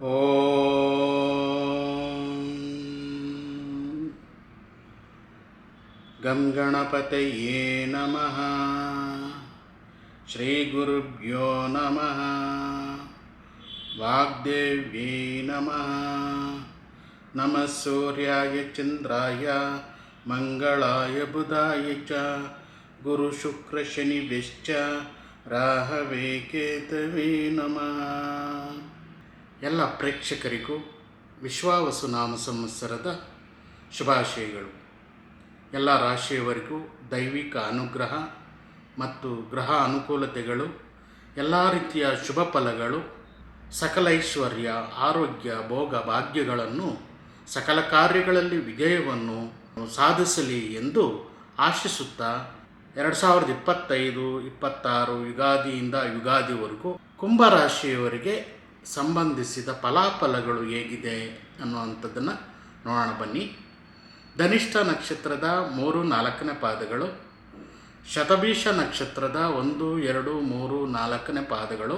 ಓಂ ಗಂ ಗಣಪತಯೇ ನಮಃ. ಶ್ರೀ ಗುರುಭ್ಯೋ ನಮಃ. ವಾಗ್ದೇವ್ಯೈ ನಮಃ. ನಮಃ ಸೂರ್ಯಾಯ ಚಂದ್ರಾಯ ಮಂಗಳಾಯ ಬುಧಾಯ ಚ ಗುರು ಶುಕ್ರ ಶನಿಭ್ಯಶ್ಚ ರಾಹವೇ ಕೇತವೇ ನಮಃ. ಎಲ್ಲ ಪ್ರೇಕ್ಷಕರಿಗೂ ವಿಶ್ವಾವಸು ನಾಮ ಸಂವತ್ಸರದ ಶುಭಾಶಯಗಳು. ಎಲ್ಲ ರಾಶಿಯವರಿಗೂ ದೈವಿಕ ಅನುಗ್ರಹ ಮತ್ತು ಗ್ರಹ ಅನುಕೂಲತೆಗಳು, ಎಲ್ಲ ರೀತಿಯ ಶುಭ ಫಲಗಳು, ಸಕಲ ಐಶ್ವರ್ಯ, ಆರೋಗ್ಯ, ಭೋಗ ಭಾಗ್ಯಗಳನ್ನು, ಸಕಲ ಕಾರ್ಯಗಳಲ್ಲಿ ವಿಜಯವನ್ನು ಸಾಧಿಸಲಿ ಎಂದು ಆಶಿಸುತ್ತಾ 2025-26 ಯುಗಾದಿಯಿಂದ ಯುಗಾದಿವರೆಗೂ ಕುಂಭರಾಶಿಯವರಿಗೆ ಸಂಬಂಧಿಸಿದ ಫಲಾಫಲಗಳು ಹೇಗಿದೆ ಅನ್ನುವಂಥದ್ದನ್ನು ನೋಡೋಣ ಬನ್ನಿ. ಧನಿಷ್ಠ ನಕ್ಷತ್ರದ 3-4ನೇ ಪಾದಗಳು, ಶತಭೀಷ ನಕ್ಷತ್ರದ 1, 2, 3, 4ನೇ ಪಾದಗಳು,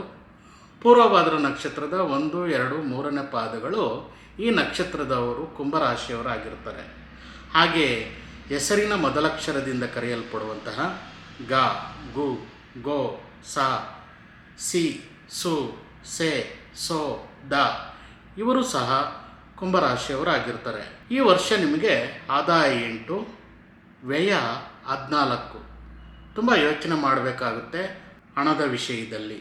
ಪೂರ್ವಭಾದ್ರ ನಕ್ಷತ್ರದ 1, 2, 3ನೇ ಪಾದಗಳು ಈ ನಕ್ಷತ್ರದವರು ಕುಂಭರಾಶಿಯವರಾಗಿರ್ತಾರೆ. ಹಾಗೆ ಹೆಸರಿನ ಮೊದಲಕ್ಷರದಿಂದ ಕರೆಯಲ್ಪಡುವಂತಹ ಗ, ಗು, ಗೋ, ಸ, ಸಿ, ಸು, ಸೆ, ಸೋ, ದ ಇವರು ಸಹ ಕುಂಭರಾಶಿಯವರಾಗಿರ್ತಾರೆ. ಈ ವರ್ಷ ನಿಮಗೆ ಆದಾಯ 8, ವ್ಯಯ 14. ತುಂಬ ಯೋಚನೆ ಮಾಡಬೇಕಾಗುತ್ತೆ ಹಣದ ವಿಷಯದಲ್ಲಿ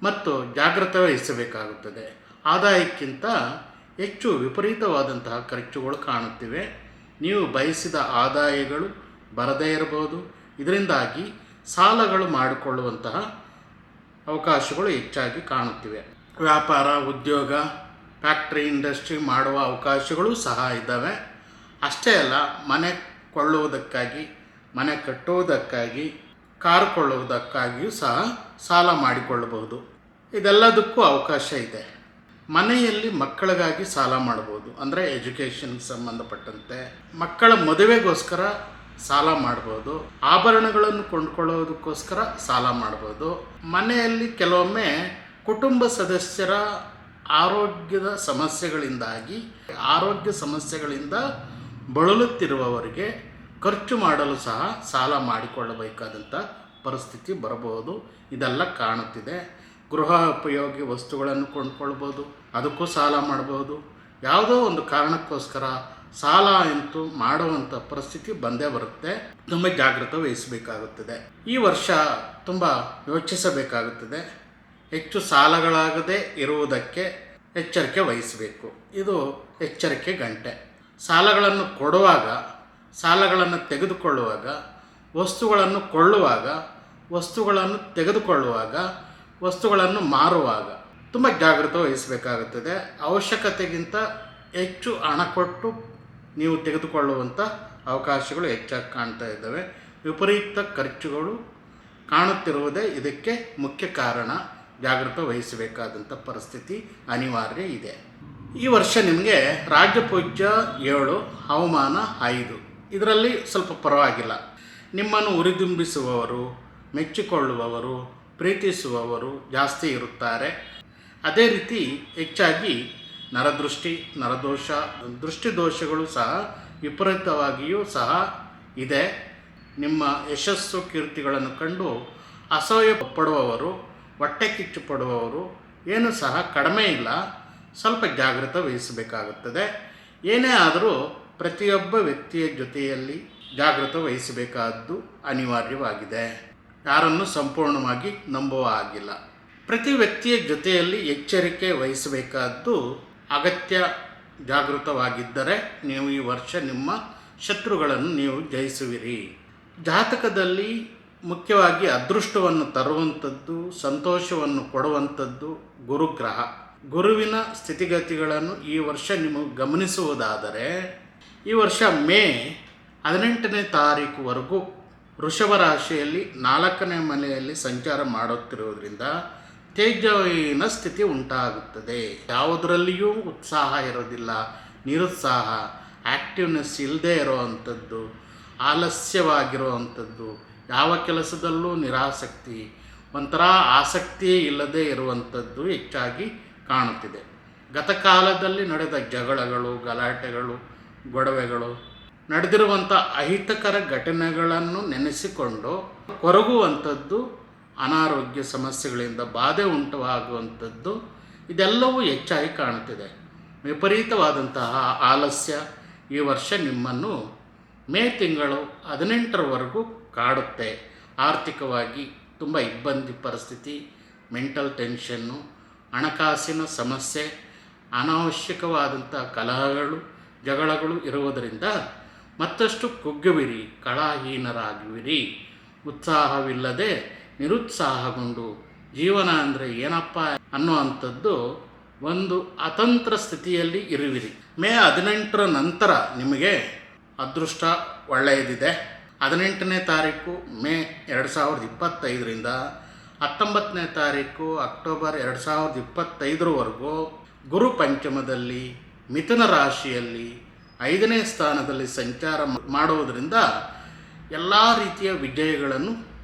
ಮತ್ತು ಜಾಗ್ರತೆ ವಹಿಸಬೇಕಾಗುತ್ತದೆ. ಆದಾಯಕ್ಕಿಂತ ಹೆಚ್ಚು ವಿಪರೀತವಾದಂತಹ ಖರ್ಚುಗಳು ಕಾಣುತ್ತಿವೆ. ನೀವು ಬಯಸಿದ ಆದಾಯಗಳು ಬರದೇ ಇರಬಹುದು. ಇದರಿಂದಾಗಿ ಸಾಲಗಳು ಮಾಡಿಕೊಳ್ಳುವಂತಹ ಅವಕಾಶಗಳು ಹೆಚ್ಚಾಗಿ ಕಾಣುತ್ತಿವೆ. ವ್ಯಾಪಾರ, ಉದ್ಯೋಗ, ಫ್ಯಾಕ್ಟ್ರಿ, ಇಂಡಸ್ಟ್ರಿ ಮಾಡುವ ಅವಕಾಶಗಳು ಸಹ ಇದ್ದಾವೆ. ಅಷ್ಟೇ ಅಲ್ಲ, ಮನೆ ಕೊಳ್ಳುವುದಕ್ಕಾಗಿ, ಮನೆ ಕಟ್ಟುವುದಕ್ಕಾಗಿ, ಕಾರು ಕೊಳ್ಳುವುದಕ್ಕಾಗಿಯೂ ಸಹ ಸಾಲ ಮಾಡಿಕೊಳ್ಳಬಹುದು. ಇದೆಲ್ಲದಕ್ಕೂ ಅವಕಾಶ ಇದೆ. ಮನೆಯಲ್ಲಿ ಮಕ್ಕಳಿಗಾಗಿ ಸಾಲ ಮಾಡ್ಬೋದು, ಅಂದರೆ ಎಜುಕೇಷನ್ಗೆ ಸಂಬಂಧಪಟ್ಟಂತೆ ಮಕ್ಕಳ ಮದುವೆಗೋಸ್ಕರ ಸಾಲ ಮಾಡ್ಬೋದು, ಆಭರಣಗಳನ್ನು ಕೊಂಡ್ಕೊಳ್ಳೋದಕ್ಕೋಸ್ಕರ ಸಾಲ ಮಾಡ್ಬೋದು. ಮನೆಯಲ್ಲಿ ಕೆಲವೊಮ್ಮೆ ಕುಟುಂಬ ಸದಸ್ಯರ ಆರೋಗ್ಯ ಸಮಸ್ಯೆಗಳಿಂದ ಬಳಲುತ್ತಿರುವವರಿಗೆ ಖರ್ಚು ಮಾಡಲು ಸಹ ಸಾಲ ಮಾಡಿಕೊಳ್ಳಬೇಕಾದಂಥ ಪರಿಸ್ಥಿತಿ ಬರಬಹುದು. ಇದೆಲ್ಲ ಕಾಣುತ್ತಿದೆ. ಗೃಹ ಉಪಯೋಗಿ ವಸ್ತುಗಳನ್ನು ಕೊಂಡ್ಕೊಳ್ಬೋದು, ಅದಕ್ಕೂ ಸಾಲ ಮಾಡ್ಬೋದು. ಯಾವುದೋ ಒಂದು ಕಾರಣಕ್ಕೋಸ್ಕರ ಸಾಲ ಅಂತೂ ಮಾಡುವಂಥ ಪರಿಸ್ಥಿತಿ ಬಂದೇ ಬರುತ್ತೆ. ತುಂಬ ಜಾಗ್ರತೆ ವಹಿಸಬೇಕಾಗುತ್ತದೆ. ಈ ವರ್ಷ ತುಂಬ ಯೋಚಿಸಬೇಕಾಗುತ್ತದೆ. ಹೆಚ್ಚು ಸಾಲಗಳಾಗದೇ ಇರುವುದಕ್ಕೆ ಎಚ್ಚರಿಕೆ ವಹಿಸಬೇಕು. ಇದು ಎಚ್ಚರಿಕೆ ಗಂಟೆ. ಸಾಲಗಳನ್ನು ಕೊಡುವಾಗ, ಸಾಲಗಳನ್ನು ತೆಗೆದುಕೊಳ್ಳುವಾಗ, ವಸ್ತುಗಳನ್ನು ಕೊಳ್ಳುವಾಗ, ವಸ್ತುಗಳನ್ನು ತೆಗೆದುಕೊಳ್ಳುವಾಗ, ವಸ್ತುಗಳನ್ನು ಮಾರುವಾಗ ತುಂಬ ಜಾಗ್ರತೆ ವಹಿಸಬೇಕಾಗುತ್ತದೆ. ಅವಶ್ಯಕತೆಗಿಂತ ಹೆಚ್ಚು ಹಣ ಕೊಟ್ಟು ನೀವು ತೆಗೆದುಕೊಳ್ಳುವಂಥ ಅವಕಾಶಗಳು ಹೆಚ್ಚಾಗಿ ಕಾಣ್ತಾ ಇದ್ದಾವೆ. ವಿಪರೀತ ಖರ್ಚುಗಳು ಕಾಣುತ್ತಿರುವುದೇ ಇದಕ್ಕೆ ಮುಖ್ಯ ಕಾರಣ. ಜಾಗ್ರತೆ ವಹಿಸಬೇಕಾದಂಥ ಪರಿಸ್ಥಿತಿ ಅನಿವಾರ್ಯ ಇದೆ. ಈ ವರ್ಷ ನಿಮಗೆ ರಾಜಪೂಜ್ಯ 7, ಹವಾಮಾನ 5. ಇದರಲ್ಲಿ ಸ್ವಲ್ಪ ಪರವಾಗಿಲ್ಲ. ನಿಮ್ಮನ್ನು ಉರಿದುಂಬಿಸುವವರು, ಮೆಚ್ಚಿಕೊಳ್ಳುವವರು, ಪ್ರೀತಿಸುವವರು ಜಾಸ್ತಿ ಇರುತ್ತಾರೆ. ಅದೇ ರೀತಿ ಹೆಚ್ಚಾಗಿ ನರದೃಷ್ಟಿ, ನರದೋಷ, ದೃಷ್ಟಿದೋಷಗಳು ಸಹ ವಿಪರೀತವಾಗಿಯೂ ಸಹ ಇದೆ. ನಿಮ್ಮ ಯಶಸ್ಸು ಕೀರ್ತಿಗಳನ್ನು ಕಂಡು ಅಸಹ್ಯ ಪಡುವವರು, ಹೊಟ್ಟೆ ಕಿಚ್ಚು ಪಡುವವರು ಏನೂ ಸಹ ಕಡಿಮೆ ಇಲ್ಲ. ಸ್ವಲ್ಪ ಜಾಗ್ರತೆ ವಹಿಸಬೇಕಾಗುತ್ತದೆ. ಏನೇ ಆದರೂ ಪ್ರತಿಯೊಬ್ಬ ವ್ಯಕ್ತಿಯ ಜೊತೆಯಲ್ಲಿ ಜಾಗ್ರತೆ ವಹಿಸಬೇಕಾದ್ದು ಅನಿವಾರ್ಯವಾಗಿದೆ. ಯಾರನ್ನು ಸಂಪೂರ್ಣವಾಗಿ ನಂಬುವ ಹಾಗಿಲ್ಲ. ಪ್ರತಿ ವ್ಯಕ್ತಿಯ ಜೊತೆಯಲ್ಲಿ ಎಚ್ಚರಿಕೆ ವಹಿಸಬೇಕಾದ್ದು ಅಗತ್ಯ. ಜಾಗೃತವಾಗಿದ್ದರೆ ನೀವು ಈ ವರ್ಷ ನಿಮ್ಮ ಶತ್ರುಗಳನ್ನು ನೀವು ಜಯಿಸುವಿರಿ. ಜಾತಕದಲ್ಲಿ ಮುಖ್ಯವಾಗಿ ಅದೃಷ್ಟವನ್ನು ತರುವಂಥದ್ದು, ಸಂತೋಷವನ್ನು ಕೊಡುವಂಥದ್ದು ಗುರುಗ್ರಹ. ಗುರುವಿನ ಸ್ಥಿತಿಗತಿಗಳನ್ನು ಈ ವರ್ಷ ನೀವು ಗಮನಿಸುವುದಾದರೆ, ಈ ವರ್ಷ ಮೇ 18ನೇ ತಾರೀಕುವರೆಗೂ ವೃಷಭ ರಾಶಿಯಲ್ಲಿ 4ನೇ ಮನೆಯಲ್ಲಿ ಸಂಚಾರ ಮಾಡುತ್ತಿರುವುದರಿಂದ ತೇಜೋಹೀನ ಸ್ಥಿತಿ ಉಂಟಾಗುತ್ತದೆ. ಯಾವುದರಲ್ಲಿಯೂ ಉತ್ಸಾಹ ಇರೋದಿಲ್ಲ, ನಿರುತ್ಸಾಹ, ಆ್ಯಕ್ಟಿವ್ನೆಸ್ ಇಲ್ಲದೆ ಇರೋವಂಥದ್ದು, ಆಲಸ್ಯವಾಗಿರುವಂಥದ್ದು, ಯಾವ ಕೆಲಸದಲ್ಲೂ ನಿರಾಸಕ್ತಿ, ಒಂಥರ ಆಸಕ್ತಿಯೇ ಇಲ್ಲದೆ ಇರುವಂಥದ್ದು ಹೆಚ್ಚಾಗಿ ಕಾಣುತ್ತಿದೆ. ಗತಕಾಲದಲ್ಲಿ ನಡೆದ ಜಗಳಗಳು, ಗಲಾಟೆಗಳು, ಗೊಡವೆಗಳು, ನಡೆದಿರುವಂಥ ಅಹಿತಕರ ಘಟನೆಗಳನ್ನು ನೆನೆಸಿಕೊಂಡು ಕೊರಗುವಂಥದ್ದು, ಅನಾರೋಗ್ಯ ಸಮಸ್ಯೆಗಳಿಂದ ಬಾಧೆ ಉಂಟುವಾಗುವಂಥದ್ದು ಇದೆಲ್ಲವೂ ಹೆಚ್ಚಾಗಿ ಕಾಣುತ್ತಿದೆ. ವಿಪರೀತವಾದಂತಹ ಆಲಸ್ಯ ಈ ವರ್ಷ ನಿಮ್ಮನ್ನು ಮೇ ತಿಂಗಳು 18ರವರೆಗೂ ಕಾಡುತ್ತೆ. ಆರ್ಥಿಕವಾಗಿ ತುಂಬ ಇಬ್ಬಂದಿ ಪರಿಸ್ಥಿತಿ, ಮೆಂಟಲ್ ಟೆನ್ಷನ್ನು, ಹಣಕಾಸಿನ ಸಮಸ್ಯೆ, ಅನಾವಶ್ಯಕವಾದಂಥ ಕಲಹಗಳು, ಜಗಳಗಳು ಇರುವುದರಿಂದ ಮತ್ತಷ್ಟು ಕುಗ್ಗುವಿರಿ, ಕಳಾಹೀನರಾಗುವಿರಿ. ಉತ್ಸಾಹವಿಲ್ಲದೆ ನಿರುತ್ಸಾಹಗೊಂಡು ಜೀವನ ಅಂದರೆ ಏನಪ್ಪ ಅನ್ನುವಂಥದ್ದು ಒಂದು ಅತಂತ್ರ ಸ್ಥಿತಿಯಲ್ಲಿ ಇರುವಿರಿ. ಮೇ 18ರ ನಂತರ ನಿಮಗೆ ಅದೃಷ್ಟ ಒಳ್ಳೆಯದಿದೆ. 18ನೇ ತಾರೀಕು ಮೇ 2025ರಿಂದ 19ನೇ ತಾರೀಕು ಅಕ್ಟೋಬರ್ 2025ರವರೆಗೂ ಗುರು ಪಂಚಮದಲ್ಲಿ ಮಿಥುನ ರಾಶಿಯಲ್ಲಿ 5ನೇ ಸ್ಥಾನದಲ್ಲಿ ಸಂಚಾರ ಮಾಡುವುದರಿಂದ ಎಲ್ಲ ರೀತಿಯ ವಿಜಯಗಳನ್ನು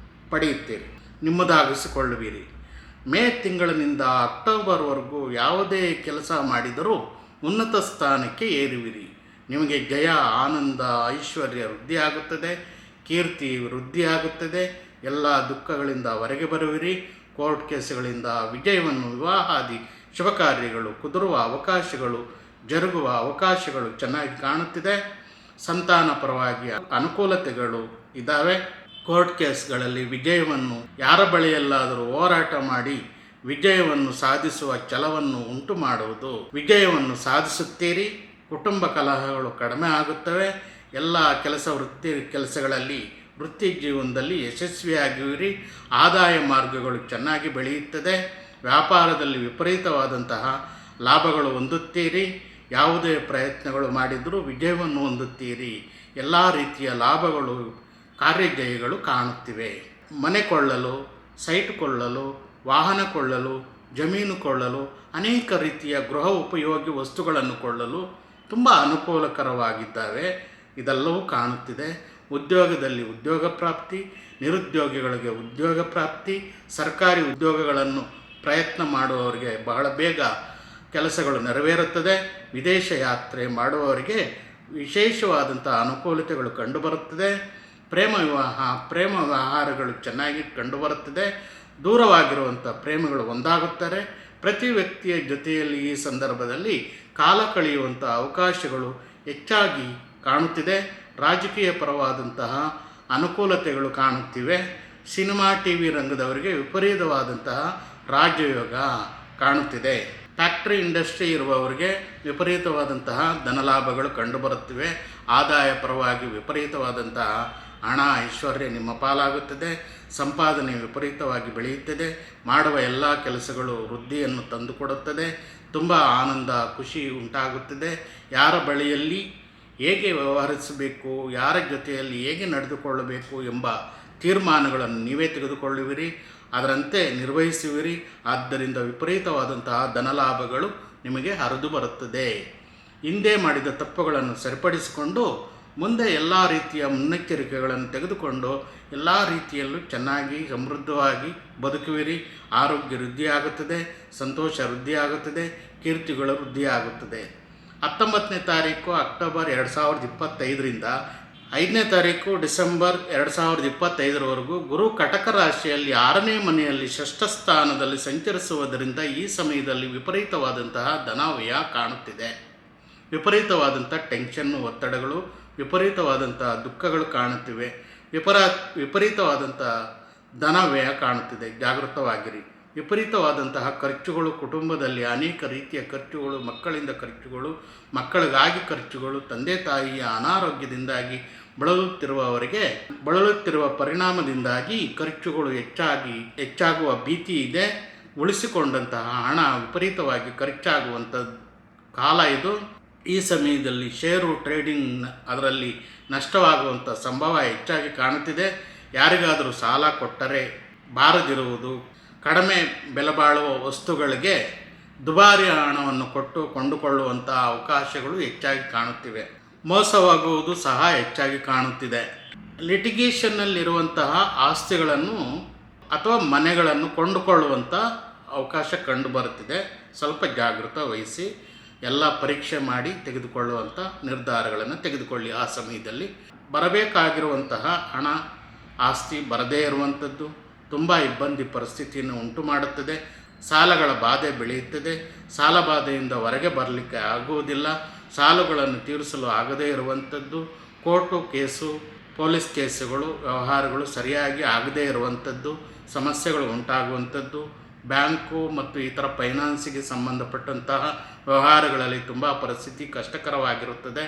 ಪಡೆಯುತ್ತೀರಿ, ನಿಮ್ಮದಾಗಿಸಿಕೊಳ್ಳುವಿರಿ. ಮೇ ತಿಂಗಳಿನಿಂದ ಅಕ್ಟೋಬರ್ವರೆಗೂ ಯಾವುದೇ ಕೆಲಸ ಮಾಡಿದರೂ ಉನ್ನತ ಸ್ಥಾನಕ್ಕೆ ಏರುವಿರಿ. ನಿಮಗೆ ಜಯ, ಆನಂದ, ಐಶ್ವರ್ಯ ವೃದ್ಧಿಯಾಗುತ್ತದೆ, ಕೀರ್ತಿ ವೃದ್ಧಿಯಾಗುತ್ತದೆ. ಎಲ್ಲ ದುಃಖಗಳಿಂದ ಹೊರಗೆ ಬರುವಿರಿ. ಕೋರ್ಟ್ ಕೇಸುಗಳಿಂದ ವಿಜಯವನ್ನು, ವಿವಾಹಾದಿ ಶುಭ ಕಾರ್ಯಗಳು ಕುದುರುವ ಅವಕಾಶಗಳು, ಜರುಗುವ ಅವಕಾಶಗಳು ಚೆನ್ನಾಗಿ ಕಾಣುತ್ತಿದೆ. ಸಂತಾನ ಪರವಾಗಿ ಅನುಕೂಲತೆಗಳು ಇದ್ದಾವೆ. ಕೋರ್ಟ್ ಕೇಸ್ಗಳಲ್ಲಿ ವಿಜಯವನ್ನು, ಯಾರ ಬಳಿಯಲ್ಲಾದರೂ ಹೋರಾಟ ಮಾಡಿ ವಿಜಯವನ್ನು ಸಾಧಿಸುವ ಛಲವನ್ನು ಉಂಟು ಮಾಡುವುದು, ವಿಜಯವನ್ನು ಸಾಧಿಸುತ್ತೀರಿ. ಕುಟುಂಬ ಕಲಹಗಳು ಕಡಿಮೆ ಆಗುತ್ತವೆ. ಎಲ್ಲ ಕೆಲಸಗಳಲ್ಲಿ ವೃತ್ತಿ ಜೀವನದಲ್ಲಿ ಯಶಸ್ವಿಯಾಗುವಿರಿ. ಆದಾಯ ಮಾರ್ಗಗಳು ಚೆನ್ನಾಗಿ ಬೆಳೆಯುತ್ತದೆ. ವ್ಯಾಪಾರದಲ್ಲಿ ವಿಪರೀತವಾದಂತಹ ಲಾಭಗಳು ಹೊಂದುತ್ತೀರಿ. ಯಾವುದೇ ಪ್ರಯತ್ನಗಳು ಮಾಡಿದರೂ ವಿಜಯವನ್ನು ಹೊಂದುತ್ತೀರಿ. ಎಲ್ಲ ರೀತಿಯ ಲಾಭಗಳು, ಕಾರ್ಯಜಯಗಳು ಕಾಣುತ್ತಿವೆ. ಮನೆ ಕೊಳ್ಳಲು, ಸೈಟ್ ಕೊಳ್ಳಲು, ವಾಹನ ಕೊಳ್ಳಲು, ಜಮೀನು ಕೊಳ್ಳಲು, ಅನೇಕ ರೀತಿಯ ಗೃಹ ಉಪಯೋಗಿ ವಸ್ತುಗಳನ್ನು ಕೊಳ್ಳಲು ತುಂಬ ಅನುಕೂಲಕರವಾಗಿದ್ದಾವೆ. ಇದೆಲ್ಲವೂ ಕಾಣುತ್ತಿದೆ. ಉದ್ಯೋಗದಲ್ಲಿ ಉದ್ಯೋಗ ಪ್ರಾಪ್ತಿ, ನಿರುದ್ಯೋಗಿಗಳಿಗೆ ಉದ್ಯೋಗ ಪ್ರಾಪ್ತಿ, ಸರ್ಕಾರಿ ಉದ್ಯೋಗಗಳನ್ನು ಪ್ರಯತ್ನ ಮಾಡುವವರಿಗೆ ಬಹಳ ಬೇಗ ಕೆಲಸಗಳು ನೆರವೇರುತ್ತದೆ. ವಿದೇಶ ಯಾತ್ರೆ ಮಾಡುವವರಿಗೆ ವಿಶೇಷವಾದಂಥ ಅನುಕೂಲತೆಗಳು ಕಂಡುಬರುತ್ತದೆ. ಪ್ರೇಮ ವ್ಯವಹಾರಗಳು ಚೆನ್ನಾಗಿ ಕಂಡುಬರುತ್ತದೆ. ದೂರವಾಗಿರುವಂಥ ಪ್ರೇಮಿಗಳು ಒಂದಾಗುತ್ತಾರೆ. ಪ್ರತಿ ವ್ಯಕ್ತಿಯ ಜೊತೆಯಲ್ಲಿ ಈ ಸಂದರ್ಭದಲ್ಲಿ ಕಾಲ ಕಳೆಯುವಂಥ ಅವಕಾಶಗಳು ಹೆಚ್ಚಾಗಿ ಕಾಣುತ್ತಿದೆ. ರಾಜಕೀಯ ಪರವಾದಂತಹ ಅನುಕೂಲತೆಗಳು ಕಾಣುತ್ತಿವೆ. ಸಿನಿಮಾ ಟಿವಿ ರಂಗದವರಿಗೆ ವಿಪರೀತವಾದಂತಹ ರಾಜಯೋಗ ಕಾಣುತ್ತಿದೆ. ಫ್ಯಾಕ್ಟ್ರಿ ಇಂಡಸ್ಟ್ರಿ ಇರುವವರಿಗೆ ವಿಪರೀತವಾದಂತಹ ಧನಲಾಭಗಳು ಕಂಡುಬರುತ್ತಿವೆ. ಆದಾಯ ಪರವಾಗಿ ವಿಪರೀತವಾದಂತಹ ಹಣ, ಐಶ್ವರ್ಯ ನಿಮ್ಮ ಪಾಲಾಗುತ್ತದೆ. ಸಂಪಾದನೆ ವಿಪರೀತವಾಗಿ ಬೆಳೆಯುತ್ತದೆ. ಮಾಡುವ ಎಲ್ಲ ಕೆಲಸಗಳು ವೃದ್ಧಿಯನ್ನು ತಂದುಕೊಡುತ್ತದೆ. ತುಂಬ ಆನಂದ, ಖುಷಿ ಉಂಟಾಗುತ್ತದೆ. ಯಾರ ಬಳಿಯಲ್ಲಿ ಹೇಗೆ ವ್ಯವಹರಿಸಬೇಕು, ಯಾರ ಜೊತೆಯಲ್ಲಿ ಹೇಗೆ ನಡೆದುಕೊಳ್ಳಬೇಕು ಎಂಬ ತೀರ್ಮಾನಗಳನ್ನು ನೀವೇ ತೆಗೆದುಕೊಳ್ಳುವಿರಿ, ಅದರಂತೆ ನಿರ್ವಹಿಸುವಿರಿ. ಆದ್ದರಿಂದ ವಿಪರೀತವಾದಂತಹ ಧನಲಾಭಗಳು ನಿಮಗೆ ಹರಿದು ಬರುತ್ತದೆ. ಹಿಂದೆ ಮಾಡಿದ ತಪ್ಪುಗಳನ್ನು ಸರಿಪಡಿಸಿಕೊಂಡು ಮುಂದೆ ಎಲ್ಲ ರೀತಿಯ ಮುನ್ನೆಚ್ಚರಿಕೆಗಳನ್ನು ತೆಗೆದುಕೊಂಡು ಎಲ್ಲ ರೀತಿಯಲ್ಲೂ ಚೆನ್ನಾಗಿ ಸಮೃದ್ಧವಾಗಿ ಬದುಕುವಿರಿ. ಆರೋಗ್ಯ ವೃದ್ಧಿಯಾಗುತ್ತದೆ, ಸಂತೋಷ ವೃದ್ಧಿಯಾಗುತ್ತದೆ, ಕೀರ್ತಿಗಳು ವೃದ್ಧಿಯಾಗುತ್ತದೆ. 19ನೇ ತಾರೀಕು ಅಕ್ಟೋಬರ್ 2025ರಿಂದ 5ನೇ ತಾರೀಕು ಡಿಸೆಂಬರ್ 2025ರವರೆಗೂ ಗುರು ಕಟಕ ರಾಶಿಯಲ್ಲಿ 6ನೇ ಮನೆಯಲ್ಲಿ ಷಷ್ಠ ಸ್ಥಾನದಲ್ಲಿ ಸಂಚರಿಸುವುದರಿಂದ ಈ ಸಮಯದಲ್ಲಿ ವಿಪರೀತವಾದಂತಹ ಧನವ್ಯಯ ಕಾಣುತ್ತಿದೆ. ವಿಪರೀತವಾದಂಥ ಟೆನ್ಷನ್ನು, ಒತ್ತಡಗಳು, ವಿಪರೀತವಾದಂತಹ ದುಃಖಗಳು ಕಾಣುತ್ತಿವೆ. ವಿಪರೀತವಾದಂಥ ಧನವ್ಯಯ ಕಾಣುತ್ತಿದೆ. ಜಾಗೃತವಾಗಿರಿ. ವಿಪರೀತವಾದಂತಹ ಖರ್ಚುಗಳು, ಕುಟುಂಬದಲ್ಲಿ ಅನೇಕ ರೀತಿಯ ಖರ್ಚುಗಳು, ಮಕ್ಕಳಿಂದ ಖರ್ಚುಗಳು, ಮಕ್ಕಳಿಗಾಗಿ ಖರ್ಚುಗಳು, ತಂದೆ ತಾಯಿಯ ಅನಾರೋಗ್ಯದಿಂದಾಗಿ ಬಳಲುತ್ತಿರುವ ಪರಿಣಾಮದಿಂದಾಗಿ ಖರ್ಚುಗಳು ಹೆಚ್ಚಾಗುವ ಭೀತಿ ಇದೆ. ಉಳಿಸಿಕೊಂಡಂತಹ ಹಣ ವಿಪರೀತವಾಗಿ ಖರ್ಚಾಗುವಂಥ ಕಾಲ ಇದು. ಈ ಸಮಯದಲ್ಲಿ ಷೇರು ಟ್ರೇಡಿಂಗ್ ಅದರಲ್ಲಿ ನಷ್ಟವಾಗುವಂಥ ಸಂಭವ ಹೆಚ್ಚಾಗಿ ಕಾಣುತ್ತಿದೆ. ಯಾರಿಗಾದರೂ ಸಾಲ ಕೊಟ್ಟರೆ ಬಾರದಿರುವುದು, ಕಡಿಮೆ ಬೆಲೆ ಬಾಳುವ ವಸ್ತುಗಳಿಗೆ ದುಬಾರಿ ಹಣವನ್ನು ಕೊಟ್ಟು ಕೊಂಡುಕೊಳ್ಳುವಂಥ ಅವಕಾಶಗಳು ಹೆಚ್ಚಾಗಿ ಕಾಣುತ್ತಿವೆ. ಮೋಸವಾಗುವುದು ಸಹ ಹೆಚ್ಚಾಗಿ ಕಾಣುತ್ತಿದೆ. ಲಿಟಿಗೇಷನ್ನಲ್ಲಿರುವಂತಹ ಆಸ್ತಿಗಳನ್ನು ಅಥವಾ ಮನೆಗಳನ್ನು ಕೊಂಡುಕೊಳ್ಳುವಂಥ ಅವಕಾಶ ಕಂಡುಬರುತ್ತಿದೆ. ಸ್ವಲ್ಪ ಜಾಗೃತ ವಹಿಸಿ ಎಲ್ಲ ಪರೀಕ್ಷೆ ಮಾಡಿ ತೆಗೆದುಕೊಳ್ಳುವಂಥ ನಿರ್ಧಾರಗಳನ್ನು ತೆಗೆದುಕೊಳ್ಳಿ. ಆ ಸಮಯದಲ್ಲಿ ಬರಬೇಕಾಗಿರುವಂತಹ ಹಣ ಆಸ್ತಿ ಬರದೇ ಇರುವಂಥದ್ದು ತುಂಬ ಇಬ್ಬಂದಿ ಪರಿಸ್ಥಿತಿಯನ್ನು ಉಂಟು ಮಾಡುತ್ತದೆ. ಸಾಲಗಳ ಬಾಧೆ ಬೆಳೆಯುತ್ತದೆ. ಸಾಲ ಬಾಧೆಯಿಂದ ಹೊರಗೆ ಬರಲಿಕ್ಕೆ ಆಗುವುದಿಲ್ಲ. ಸಾಲಗಳನ್ನು ತೀರಿಸಲು ಆಗದೇ ಇರುವಂಥದ್ದು, ಕೋರ್ಟು ಕೇಸು, ಪೊಲೀಸ್ ಕೇಸುಗಳು, ವ್ಯವಹಾರಗಳು ಸರಿಯಾಗಿ ಆಗದೇ ಇರುವಂಥದ್ದು, ಸಮಸ್ಯೆಗಳು ಉಂಟಾಗುವಂಥದ್ದು, ಬ್ಯಾಂಕು ಮತ್ತು ಇತರ ಫೈನಾನ್ಸಿಗೆ ಸಂಬಂಧಪಟ್ಟಂತಹ ವ್ಯವಹಾರಗಳಲ್ಲಿ ತುಂಬ ಪರಿಸ್ಥಿತಿ ಕಷ್ಟಕರವಾಗಿರುತ್ತದೆ.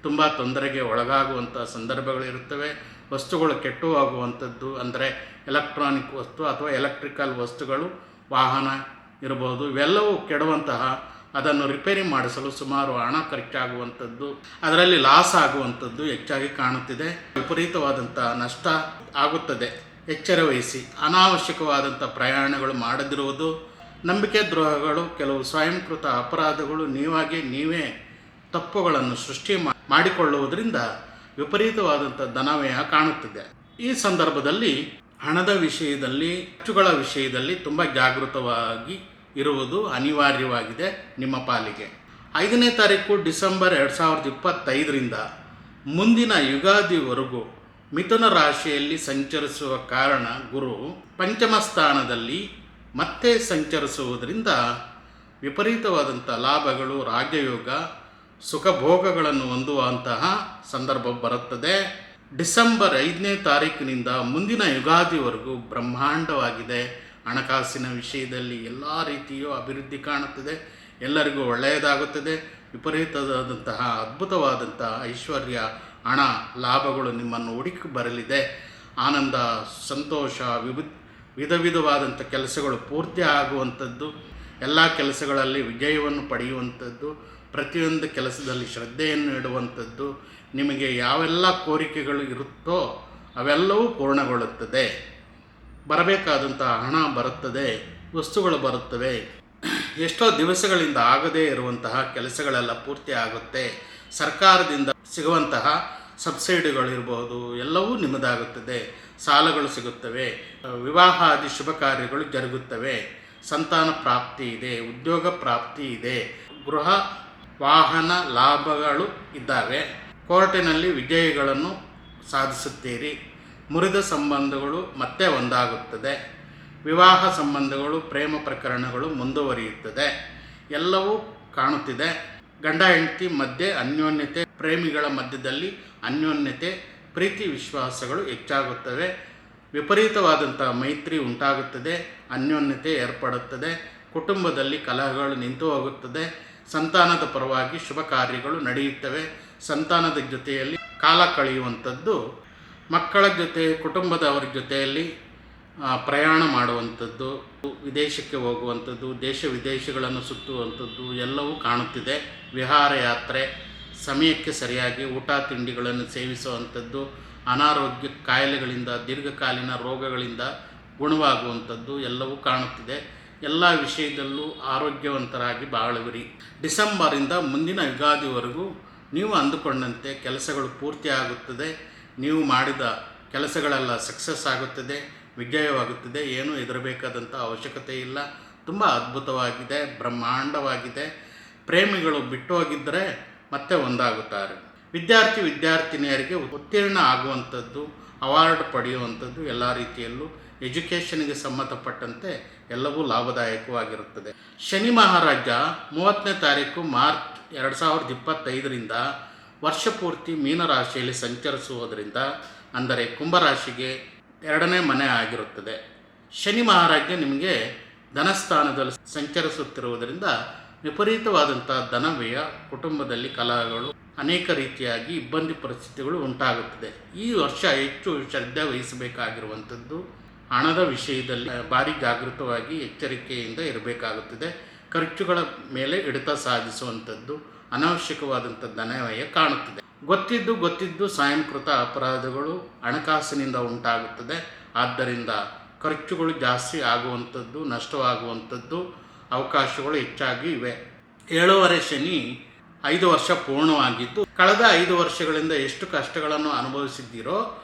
ತುಂಬ ತೊಂದರೆಗೆ ಒಳಗಾಗುವಂಥ ಸಂದರ್ಭಗಳಿರುತ್ತವೆ. ವಸ್ತುಗಳು ಕೆಟ್ಟು ಹೋಗುವಂಥದ್ದು, ಅಂದರೆ ಎಲೆಕ್ಟ್ರಾನಿಕ್ ವಸ್ತು ಅಥವಾ ಎಲೆಕ್ಟ್ರಿಕಲ್ ವಸ್ತುಗಳು, ವಾಹನ ಇರಬಹುದು, ಇವೆಲ್ಲವೂ ಕೆಡುವಂತಹ, ಅದನ್ನು ರಿಪೇರಿ ಮಾಡಿಸಲು ಸುಮಾರು ಹಣ ಖರ್ಚಾಗುವಂಥದ್ದು, ಅದರಲ್ಲಿ ಲಾಸ್ ಆಗುವಂಥದ್ದು ಹೆಚ್ಚಾಗಿ ಕಾಣುತ್ತಿದೆ. ವಿಪರೀತವಾದಂಥ ನಷ್ಟ ಆಗುತ್ತದೆ. ಎಚ್ಚರ ವಹಿಸಿ. ಅನಾವಶ್ಯಕವಾದಂಥ ಪ್ರಯಾಣಗಳು ಮಾಡದಿರುವುದು, ನಂಬಿಕೆ ದ್ರೋಹಗಳು, ಕೆಲವು ಸ್ವಯಂಕೃತ ಅಪರಾಧಗಳು, ನೀವೇ ತಪ್ಪುಗಳನ್ನು ಸೃಷ್ಟಿ ಮಾಡಿಕೊಳ್ಳುವುದರಿಂದ ವಿಪರೀತವಾದಂಥ ಧನವ್ಯಯ ಕಾಣುತ್ತಿದೆ. ಈ ಸಂದರ್ಭದಲ್ಲಿ ಹಣದ ವಿಷಯದಲ್ಲಿ, ಖರ್ಚುಗಳ ವಿಷಯದಲ್ಲಿ ತುಂಬ ಜಾಗೃತವಾಗಿ ಇರುವುದು ಅನಿವಾರ್ಯವಾಗಿದೆ ನಿಮ್ಮ ಪಾಲಿಗೆ. 5ನೇ ತಾರೀಕು ಡಿಸೆಂಬರ್ 2025ರಿಂದ ಮುಂದಿನ ಯುಗಾದಿವರೆಗೂ ಮಿಥುನ ರಾಶಿಯಲ್ಲಿ ಸಂಚರಿಸುವ ಕಾರಣ ಗುರು ಪಂಚಮ ಸ್ಥಾನದಲ್ಲಿ ಮತ್ತೆ ಸಂಚರಿಸುವುದರಿಂದ ವಿಪರೀತವಾದಂಥ ಲಾಭಗಳು, ರಾಜಯೋಗ, ಸುಖಭೋಗಗಳನ್ನು ಹೊಂದುವಂತಹ ಸಂದರ್ಭ ಬರುತ್ತದೆ. ಡಿಸೆಂಬರ್ 5ನೇ ತಾರೀಕಿನಿಂದ ಮುಂದಿನ ಯುಗಾದಿವರೆಗೂ ಬ್ರಹ್ಮಾಂಡವಾಗಿದೆ. ಹಣಕಾಸಿನ ವಿಷಯದಲ್ಲಿ ಎಲ್ಲ ರೀತಿಯೂ ಅಭಿವೃದ್ಧಿ ಕಾಣುತ್ತದೆ. ಎಲ್ಲರಿಗೂ ಒಳ್ಳೆಯದಾಗುತ್ತದೆ. ವಿಪರೀತವಾದಂತಹ ಅದ್ಭುತವಾದಂಥ ಐಶ್ವರ್ಯ, ಹಣ, ಲಾಭಗಳು ನಿಮ್ಮನ್ನು ಹುಡುಕಿ ಬರಲಿದೆ. ಆನಂದ, ಸಂತೋಷ, ವಿಧ ವಿಧವಾದಂಥ ಕೆಲಸಗಳು ಪೂರ್ತಿ ಆಗುವಂಥದ್ದು, ಎಲ್ಲ ಕೆಲಸಗಳಲ್ಲಿ ವಿಜಯವನ್ನು ಪಡೆಯುವಂಥದ್ದು, ಪ್ರತಿಯೊಂದು ಕೆಲಸದಲ್ಲಿ ಶ್ರದ್ಧೆಯನ್ನು ಇಡುವಂಥದ್ದು, ನಿಮಗೆ ಯಾವೆಲ್ಲ ಕೋರಿಕೆಗಳು ಇರುತ್ತೋ ಅವೆಲ್ಲವೂ ಪೂರ್ಣಗೊಳ್ಳುತ್ತದೆ. ಬರಬೇಕಾದಂಥ ಹಣ ಬರುತ್ತದೆ, ವಸ್ತುಗಳು ಬರುತ್ತವೆ. ಎಷ್ಟೋ ದಿವಸಗಳಿಂದ ಆಗದೇ ಇರುವಂತಹ ಕೆಲಸಗಳೆಲ್ಲ ಪೂರ್ತಿ ಆಗುತ್ತೆ. ಸರ್ಕಾರದಿಂದ ಸಿಗುವಂತಹ ಸಬ್ಸಿಡಿಗಳಿರ್ಬೋದು, ಎಲ್ಲವೂ ನಿಮ್ಮದಾಗುತ್ತದೆ. ಸಾಲಗಳು ಸಿಗುತ್ತವೆ. ವಿವಾಹಾದಿ ಶುಭ ಕಾರ್ಯಗಳು ಜರುಗುತ್ತವೆ. ಸಂತಾನ ಪ್ರಾಪ್ತಿ ಇದೆ. ಉದ್ಯೋಗ ಪ್ರಾಪ್ತಿ ಇದೆ. ಗೃಹ ವಾಹನ ಲಾಭಗಳು ಇದ್ದಾವೆ. ಕೋರ್ಟಿನಲ್ಲಿ ವಿಜಯಗಳನ್ನು ಸಾಧಿಸುತ್ತೀರಿ. ಮುರಿದ ಸಂಬಂಧಗಳು ಮತ್ತೆ ಒಂದಾಗುತ್ತದೆ. ವಿವಾಹ ಸಂಬಂಧಗಳು, ಪ್ರೇಮ ಪ್ರಕರಣಗಳು ಮುಂದುವರಿಯುತ್ತದೆ. ಎಲ್ಲವೂ ಕಾಣುತ್ತಿದೆ. ಗಂಡ ಹೆಂಡತಿ ಮಧ್ಯೆ ಅನ್ಯೋನ್ಯತೆ, ಪ್ರೇಮಿಗಳ ಮಧ್ಯದಲ್ಲಿ ಅನ್ಯೋನ್ಯತೆ, ಪ್ರೀತಿ ವಿಶ್ವಾಸಗಳು ಹೆಚ್ಚಾಗುತ್ತವೆ. ವಿಪರೀತವಾದಂಥ ಮೈತ್ರಿ ಉಂಟಾಗುತ್ತದೆ. ಅನ್ಯೋನ್ಯತೆ ಏರ್ಪಡುತ್ತದೆ. ಕುಟುಂಬದಲ್ಲಿ ಕಲಹಗಳು ನಿಂತು ಹೋಗುತ್ತದೆ. ಸಂತಾನದ ಪರವಾಗಿ ಶುಭ ಕಾರ್ಯಗಳು ನಡೆಯುತ್ತವೆ. ಸಂತಾನದ ಜೊತೆಯಲ್ಲಿ ಕಾಲ ಕಳೆಯುವಂಥದ್ದು, ಮಕ್ಕಳ ಜೊತೆ, ಕುಟುಂಬದವರ ಜೊತೆಯಲ್ಲಿ ಪ್ರಯಾಣ ಮಾಡುವಂಥದ್ದು, ವಿದೇಶಕ್ಕೆ ಹೋಗುವಂಥದ್ದು, ದೇಶ ವಿದೇಶಗಳನ್ನು ಸುತ್ತುವಂಥದ್ದು ಎಲ್ಲವೂ ಕಾಣುತ್ತಿದೆ. ವಿಹಾರ ಯಾತ್ರೆ, ಸಮಯಕ್ಕೆ ಸರಿಯಾಗಿ ಊಟ ತಿಂಡಿಗಳನ್ನು ಸೇವಿಸುವಂಥದ್ದು, ಅನಾರೋಗ್ಯ ಕಾಯಿಲೆಗಳಿಂದ, ದೀರ್ಘಕಾಲೀನ ರೋಗಗಳಿಂದ ಗುಣವಾಗುವಂಥದ್ದು ಎಲ್ಲವೂ ಕಾಣುತ್ತಿದೆ. ಎಲ್ಲ ವಿಷಯದಲ್ಲೂ ಆರೋಗ್ಯವಂತರಾಗಿ ಬಾಳುವಿರಿ. ಡಿಸೆಂಬರಿಂದ ಮುಂದಿನ ಯುಗಾದಿವರೆಗೂ ನೀವು ಅಂದುಕೊಂಡಂತೆ ಕೆಲಸಗಳು ಪೂರ್ತಿ ಆಗುತ್ತದೆ. ನೀವು ಮಾಡಿದ ಕೆಲಸಗಳೆಲ್ಲ ಸಕ್ಸಸ್ ಆಗುತ್ತದೆ, ವಿಜಯವಾಗುತ್ತದೆ. ಏನೂ ಹೆದರಬೇಕಾದಂಥ ಅವಶ್ಯಕತೆ ಇಲ್ಲ. ತುಂಬ ಅದ್ಭುತವಾಗಿದೆ, ಬ್ರಹ್ಮಾಂಡವಾಗಿದೆ. ಪ್ರೇಮಿಗಳು ಬಿಟ್ಟು ಹೋಗಿದ್ದರೆ ಮತ್ತೆ ಒಂದಾಗುತ್ತಾರೆ. ವಿದ್ಯಾರ್ಥಿನಿಯರಿಗೆ ಉತ್ತೀರ್ಣ ಆಗುವಂಥದ್ದು, ಅವಾರ್ಡ್ ಪಡೆಯುವಂಥದ್ದು, ಎಲ್ಲ ರೀತಿಯಲ್ಲೂ ಎಜುಕೇಷನ್ಗೆ ಸಂಬಂಧಪಟ್ಟಂತೆ ಎಲ್ಲವೂ ಲಾಭದಾಯಕವಾಗಿರುತ್ತದೆ. ಶನಿ ಮಹಾರಾಜ 30ನೇ ತಾರೀಕು ಮಾರ್ಚ್ 2025ರಿಂದ ವರ್ಷಪೂರ್ತಿ ಮೀನರಾಶಿಯಲ್ಲಿ ಸಂಚರಿಸುವುದರಿಂದ, ಅಂದರೆ ಕುಂಭರಾಶಿಗೆ 2ನೇ ಮನೆ ಆಗಿರುತ್ತದೆ. ಶನಿ ಮಹಾರಾಜ ನಿಮಗೆ ಧನಸ್ಥಾನದಲ್ಲಿ ಸಂಚರಿಸುತ್ತಿರುವುದರಿಂದ ವಿಪರೀತವಾದಂಥ ಧನವ್ಯಯ, ಕುಟುಂಬದಲ್ಲಿ ಕಲಹಗಳು, ಅನೇಕ ರೀತಿಯಾಗಿ ಇಬ್ಬಂದಿ ಪರಿಸ್ಥಿತಿಗಳು ಉಂಟಾಗುತ್ತದೆ. ಈ ವರ್ಷ ಹೆಚ್ಚು ಶ್ರದ್ಧೆ ವಹಿಸಬೇಕಾಗಿರುವಂಥದ್ದು, ಹಣದ ವಿಷಯದಲ್ಲಿ ಭಾರಿ ಜಾಗೃತವಾಗಿ ಎಚ್ಚರಿಕೆಯಿಂದ ಇರಬೇಕಾಗುತ್ತದೆ. ಖರ್ಚುಗಳ ಮೇಲೆ ಹಿಡಿತ ಸಾಧಿಸುವಂಥದ್ದು, ಅನಾವಶ್ಯಕವಾದಂಥ ಧನವ್ಯಯ ಕಾಣುತ್ತದೆ. ಗೊತ್ತಿದ್ದು ಸ್ವಯಂಕೃತ ಅಪರಾಧಗಳು ಹಣಕಾಸಿನಿಂದ ಉಂಟಾಗುತ್ತದೆ. ಆದ್ದರಿಂದ ಖರ್ಚುಗಳು ಜಾಸ್ತಿ ಆಗುವಂಥದ್ದು, ನಷ್ಟವಾಗುವಂಥದ್ದು ಅವಕಾಶಗಳು ಹೆಚ್ಚಾಗಿ ಇವೆ. 7ನೇ ಶನಿ 5 ವರ್ಷ ಪೂರ್ಣವಾಗಿದ್ದು, ಕಳೆದ 5 ವರ್ಷಗಳಿಂದ ಎಷ್ಟು ಕಷ್ಟಗಳನ್ನು ಅನುಭವಿಸಿದ್ದೀರೋ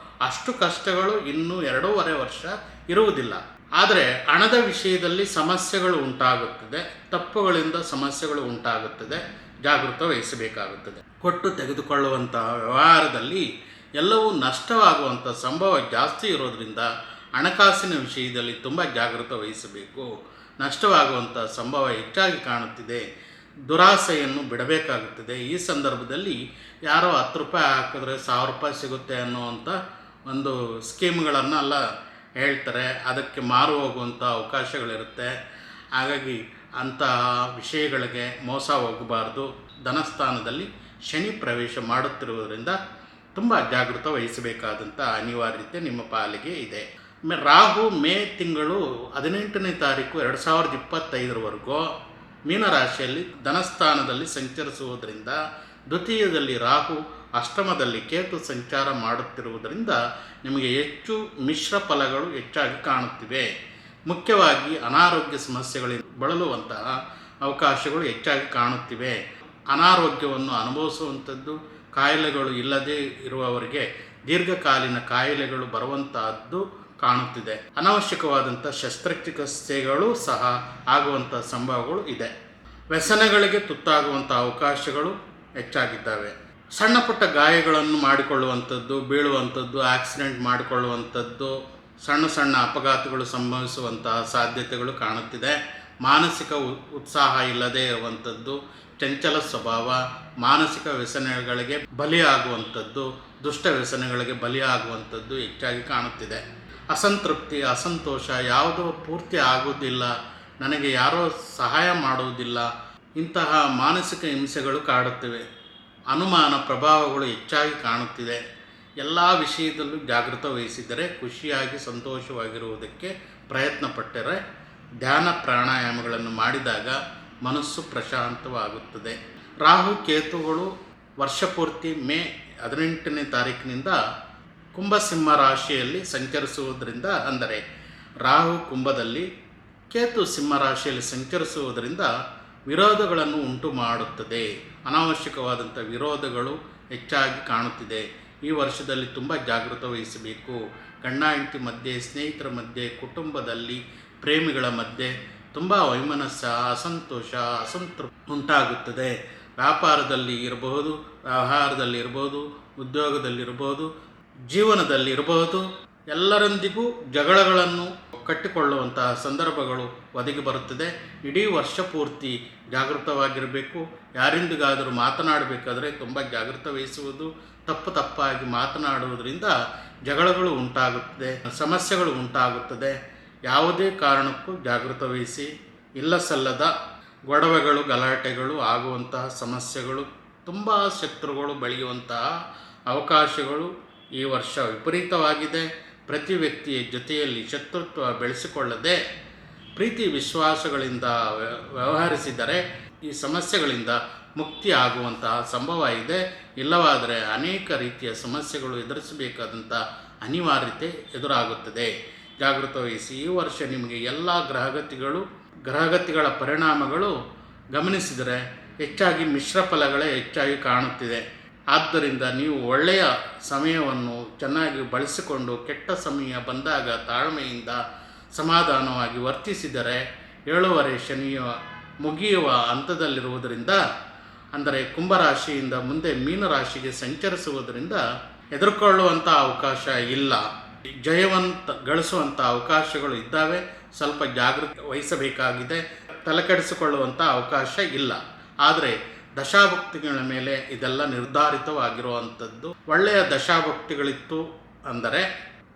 ಅಷ್ಟು ಕಷ್ಟಗಳು ಇನ್ನೂ 2.5 ವರ್ಷ ಇರುವುದಿಲ್ಲ. ಆದರೆ ಹಣದ ವಿಷಯದಲ್ಲಿ ಸಮಸ್ಯೆಗಳು ಉಂಟಾಗುತ್ತದೆ, ತಪ್ಪುಗಳಿಂದ ಸಮಸ್ಯೆಗಳು ಉಂಟಾಗುತ್ತದೆ, ಜಾಗೃತ ವಹಿಸಬೇಕಾಗುತ್ತದೆ. ಕೊಟ್ಟು ತೆಗೆದುಕೊಳ್ಳುವಂತಹ ವ್ಯವಹಾರದಲ್ಲಿ ಎಲ್ಲವೂ ನಷ್ಟವಾಗುವಂಥ ಸಂಭವ ಜಾಸ್ತಿ ಇರೋದರಿಂದ ಹಣಕಾಸಿನ ವಿಷಯದಲ್ಲಿ ತುಂಬ ಜಾಗೃತ ವಹಿಸಬೇಕು. ನಷ್ಟವಾಗುವಂಥ ಸಂಭವ ಹೆಚ್ಚಾಗಿ ಕಾಣುತ್ತಿದೆ. ದುರಾಸೆಯನ್ನು ಬಿಡಬೇಕಾಗುತ್ತದೆ. ಈ ಸಂದರ್ಭದಲ್ಲಿ ಯಾರೋ 10 ರೂಪಾಯಿ ಹಾಕಿದ್ರೆ 1000 ರೂಪಾಯಿ ಸಿಗುತ್ತೆ ಅನ್ನುವಂಥ ಒಂದು ಸ್ಕೀಮ್ಗಳನ್ನೆಲ್ಲ ಹೇಳ್ತಾರೆ. ಅದಕ್ಕೆ ಮಾರು ಹೋಗುವಂಥ ಅವಕಾಶಗಳಿರುತ್ತೆ. ಹಾಗಾಗಿ ಅಂತಹ ವಿಷಯಗಳಿಗೆ ಮೋಸ ಹೋಗಬಾರ್ದು. ಧನಸ್ಥಾನದಲ್ಲಿ ಶನಿ ಪ್ರವೇಶ ಮಾಡುತ್ತಿರುವುದರಿಂದ ತುಂಬ ಜಾಗೃತ ವಹಿಸಬೇಕಾದಂಥ ಅನಿವಾರ್ಯತೆ ನಿಮ್ಮ ಪಾಲಿಗೆ ಇದೆ. ರಾಹು ಮೇ ತಿಂಗಳು 18ನೇ ತಾರೀಕು 2025ರವರೆಗೂ ಮೀನರಾಶಿಯಲ್ಲಿ ಧನಸ್ಥಾನದಲ್ಲಿ ಸಂಚರಿಸುವುದರಿಂದ, ದ್ವಿತೀಯದಲ್ಲಿ ರಾಹು, ಅಷ್ಟಮದಲ್ಲಿ ಕೇತು ಸಂಚಾರ ಮಾಡುತ್ತಿರುವುದರಿಂದ ನಿಮಗೆ ಹೆಚ್ಚು ಮಿಶ್ರ ಫಲಗಳು ಹೆಚ್ಚಾಗಿ ಕಾಣುತ್ತಿವೆ. ಮುಖ್ಯವಾಗಿ ಅನಾರೋಗ್ಯ ಸಮಸ್ಯೆಗಳಿಂದ ಬಳಲುವಂತಹ ಅವಕಾಶಗಳು ಹೆಚ್ಚಾಗಿ ಕಾಣುತ್ತಿವೆ. ಅನಾರೋಗ್ಯವನ್ನು ಅನುಭವಿಸುವಂಥದ್ದು, ಕಾಯಿಲೆಗಳು ಇಲ್ಲದೇ ಇರುವವರಿಗೆ ದೀರ್ಘಕಾಲೀನ ಕಾಯಿಲೆಗಳು ಬರುವಂತಹದ್ದು ಕಾಣುತ್ತಿದೆ. ಅನಾವಶ್ಯಕವಾದಂಥ ಶಸ್ತ್ರಚಿಕಿತ್ಸೆಗಳು ಸಹ ಆಗುವಂಥ ಸಂಭವಗಳು ಇದೆ. ವ್ಯಸನಗಳಿಗೆ ತುತ್ತಾಗುವಂಥ ಅವಕಾಶಗಳು ಹೆಚ್ಚಾಗಿದ್ದಾವೆ. ಸಣ್ಣ ಪುಟ್ಟ ಗಾಯಗಳನ್ನು ಮಾಡಿಕೊಳ್ಳುವಂಥದ್ದು, ಬೀಳುವಂಥದ್ದು, ಆಕ್ಸಿಡೆಂಟ್ ಮಾಡಿಕೊಳ್ಳುವಂಥದ್ದು, ಸಣ್ಣ ಸಣ್ಣ ಅಪಘಾತಗಳು ಸಂಭವಿಸುವಂತಹ ಸಾಧ್ಯತೆಗಳು ಕಾಣುತ್ತಿದೆ. ಮಾನಸಿಕ ಉತ್ಸಾಹ ಇಲ್ಲದೇ ಇರುವಂಥದ್ದು, ಚಂಚಲ ಸ್ವಭಾವ, ಮಾನಸಿಕ ವ್ಯಸನಗಳಿಗೆ ಬಲಿಯಾಗುವಂಥದ್ದು, ದುಷ್ಟ ವ್ಯಸನಗಳಿಗೆ ಬಲಿಯಾಗುವಂಥದ್ದು ಹೆಚ್ಚಾಗಿ ಕಾಣುತ್ತಿದೆ. ಅಸಂತೃಪ್ತಿ, ಅಸಂತೋಷ, ಯಾವುದೋ ಪೂರ್ತಿ ಆಗುವುದಿಲ್ಲ, ನನಗೆ ಯಾರೋ ಸಹಾಯ ಮಾಡುವುದಿಲ್ಲ, ಇಂತಹ ಮಾನಸಿಕ ಹಿಂಸೆಗಳು ಕಾಡುತ್ತಿವೆ. ಅನುಮಾನ ಪ್ರಭಾವಗಳು ಹೆಚ್ಚಾಗಿ ಕಾಣುತ್ತಿದೆ. ಎಲ್ಲ ವಿಷಯದಲ್ಲೂ ಜಾಗೃತ ವಹಿಸಿದರೆ, ಖುಷಿಯಾಗಿ ಸಂತೋಷವಾಗಿರುವುದಕ್ಕೆ ಪ್ರಯತ್ನ ಪಟ್ಟರೆ, ಧ್ಯಾನ ಪ್ರಾಣಾಯಾಮಗಳನ್ನು ಮಾಡಿದಾಗ ಮನಸ್ಸು ಪ್ರಶಾಂತವಾಗುತ್ತದೆ. ರಾಹು ಕೇತುಗಳು ವರ್ಷಪೂರ್ತಿ ಮೇ 18ನೇ ತಾರೀಕಿನಿಂದ ಕುಂಭಸಿಂಹ ರಾಶಿಯಲ್ಲಿ ಸಂಚರಿಸುವುದರಿಂದ, ಅಂದರೆ ರಾಹು ಕುಂಭದಲ್ಲಿ, ಕೇತು ಸಿಂಹ ರಾಶಿಯಲ್ಲಿ ಸಂಚರಿಸುವುದರಿಂದ ವಿರೋಧಗಳನ್ನು ಉಂಟು ಮಾಡುತ್ತದೆ. ಅನಾವಶ್ಯಕವಾದಂಥ ವಿರೋಧಗಳು ಹೆಚ್ಚಾಗಿ ಕಾಣುತ್ತಿದೆ. ಈ ವರ್ಷದಲ್ಲಿ ತುಂಬ ಜಾಗೃತ ವಹಿಸಬೇಕು. ಗಂಡ ಹೆಂಡತಿ ಮಧ್ಯೆ, ಸ್ನೇಹಿತರ ಮಧ್ಯೆ, ಕುಟುಂಬದಲ್ಲಿ, ಪ್ರೇಮಿಗಳ ಮಧ್ಯೆ ತುಂಬ ವೈಮನಸ್ಯ, ಅಸಂತೋಷ, ಅಸಂತೃಪ್ತಿ ಉಂಟಾಗುತ್ತದೆ. ವ್ಯಾಪಾರದಲ್ಲಿ ಇರಬಹುದು, ವ್ಯವಹಾರದಲ್ಲಿ ಇರಬಹುದು, ಉದ್ಯೋಗದಲ್ಲಿರಬಹುದು, ಜೀವನದಲ್ಲಿರಬಹುದು, ಎಲ್ಲರೊಂದಿಗೂ ಜಗಳಗಳನ್ನು ಕಟ್ಟಿಕೊಳ್ಳುವಂತಹ ಸಂದರ್ಭಗಳು ಒದಗಿ ಬರುತ್ತದೆ. ಇಡೀ ವರ್ಷ ಪೂರ್ತಿ ಜಾಗೃತವಾಗಿರಬೇಕು. ಯಾರಿಂದಿಗಾದರೂ ಮಾತನಾಡಬೇಕಾದ್ರೆ ತುಂಬ ಜಾಗೃತ ವಹಿಸುವುದು. ತಪ್ಪಾಗಿ ಮಾತನಾಡುವುದರಿಂದ ಜಗಳಗಳು ಉಂಟಾಗುತ್ತದೆ, ಸಮಸ್ಯೆಗಳು ಉಂಟಾಗುತ್ತದೆ. ಯಾವುದೇ ಕಾರಣಕ್ಕೂ ಜಾಗೃತ ವಹಿಸಿ. ಇಲ್ಲ ಸಲ್ಲದ ಗೊಡವೆಗಳು, ಗಲಾಟೆಗಳು ಆಗುವಂತಹ ಸಮಸ್ಯೆಗಳು, ತುಂಬ ಶತ್ರುಗಳು ಬೆಳೆಯುವಂತಹ ಅವಕಾಶಗಳು ಈ ವರ್ಷ ವಿಪರೀತವಾಗಿದೆ. ಪ್ರತಿ ವ್ಯಕ್ತಿಯ ಜೊತೆಯಲ್ಲಿ ಶತ್ರುತ್ವ ಬೆಳೆಸಿಕೊಳ್ಳದೆ ಪ್ರೀತಿ ವಿಶ್ವಾಸಗಳಿಂದ ವ್ಯವಹರಿಸಿದರೆ ಈ ಸಮಸ್ಯೆಗಳಿಂದ ಮುಕ್ತಿ ಆಗುವಂತಹ ಸಂಭವ ಇದೆ. ಇಲ್ಲವಾದರೆ ಅನೇಕ ರೀತಿಯ ಸಮಸ್ಯೆಗಳು ಎದುರಿಸಬೇಕಾದಂಥ ಅನಿವಾರ್ಯತೆ ಎದುರಾಗುತ್ತದೆ. ಜಾಗೃತ ವಹಿಸಿ. ಈ ವರ್ಷ ನಿಮಗೆ ಎಲ್ಲ ಗ್ರಹಗತಿಗಳ ಪರಿಣಾಮಗಳು ಗಮನಿಸಿದರೆ ಹೆಚ್ಚಾಗಿ ಮಿಶ್ರ ಫಲಗಳೇ ಹೆಚ್ಚಾಗಿ ಕಾಣುತ್ತಿದೆ. ಆದ್ದರಿಂದ ನೀವು ಒಳ್ಳೆಯ ಸಮಯವನ್ನು ಚೆನ್ನಾಗಿ ಬಳಸಿಕೊಂಡು ಕೆಟ್ಟ ಸಮಯ ಬಂದಾಗ ತಾಳ್ಮೆಯಿಂದ ಸಮಾಧಾನವಾಗಿ ವರ್ತಿಸಿದರೆ 7ನೇ ಶನಿಯ ಮುಗಿಯುವ ಹಂತದಲ್ಲಿರುವುದರಿಂದ, ಅಂದರೆ ಕುಂಭರಾಶಿಯಿಂದ ಮುಂದೆ ಮೀನರಾಶಿಗೆ ಸಂಚರಿಸುವುದರಿಂದ ಎದುರುಕೊಳ್ಳುವಂಥ ಅವಕಾಶ ಇಲ್ಲ. ಜಯವಂತ ಗಳಿಸುವಂಥ ಅವಕಾಶಗಳು ಇದ್ದಾವೆ. ಸ್ವಲ್ಪ ಜಾಗೃತಿ ವಹಿಸಬೇಕಾಗಿದೆ. ತಲೆಕೆಡಿಸಿಕೊಳ್ಳುವಂಥ ಅವಕಾಶ ಇಲ್ಲ. ಆದರೆ ದಶಾಭಕ್ತಿಗಳ ಮೇಲೆ ಇದೆಲ್ಲ ನಿರ್ಧಾರಿತವಾಗಿರುವಂಥದ್ದು. ಒಳ್ಳೆಯ ದಶಾಭಕ್ತಿಗಳಿತ್ತು ಅಂದರೆ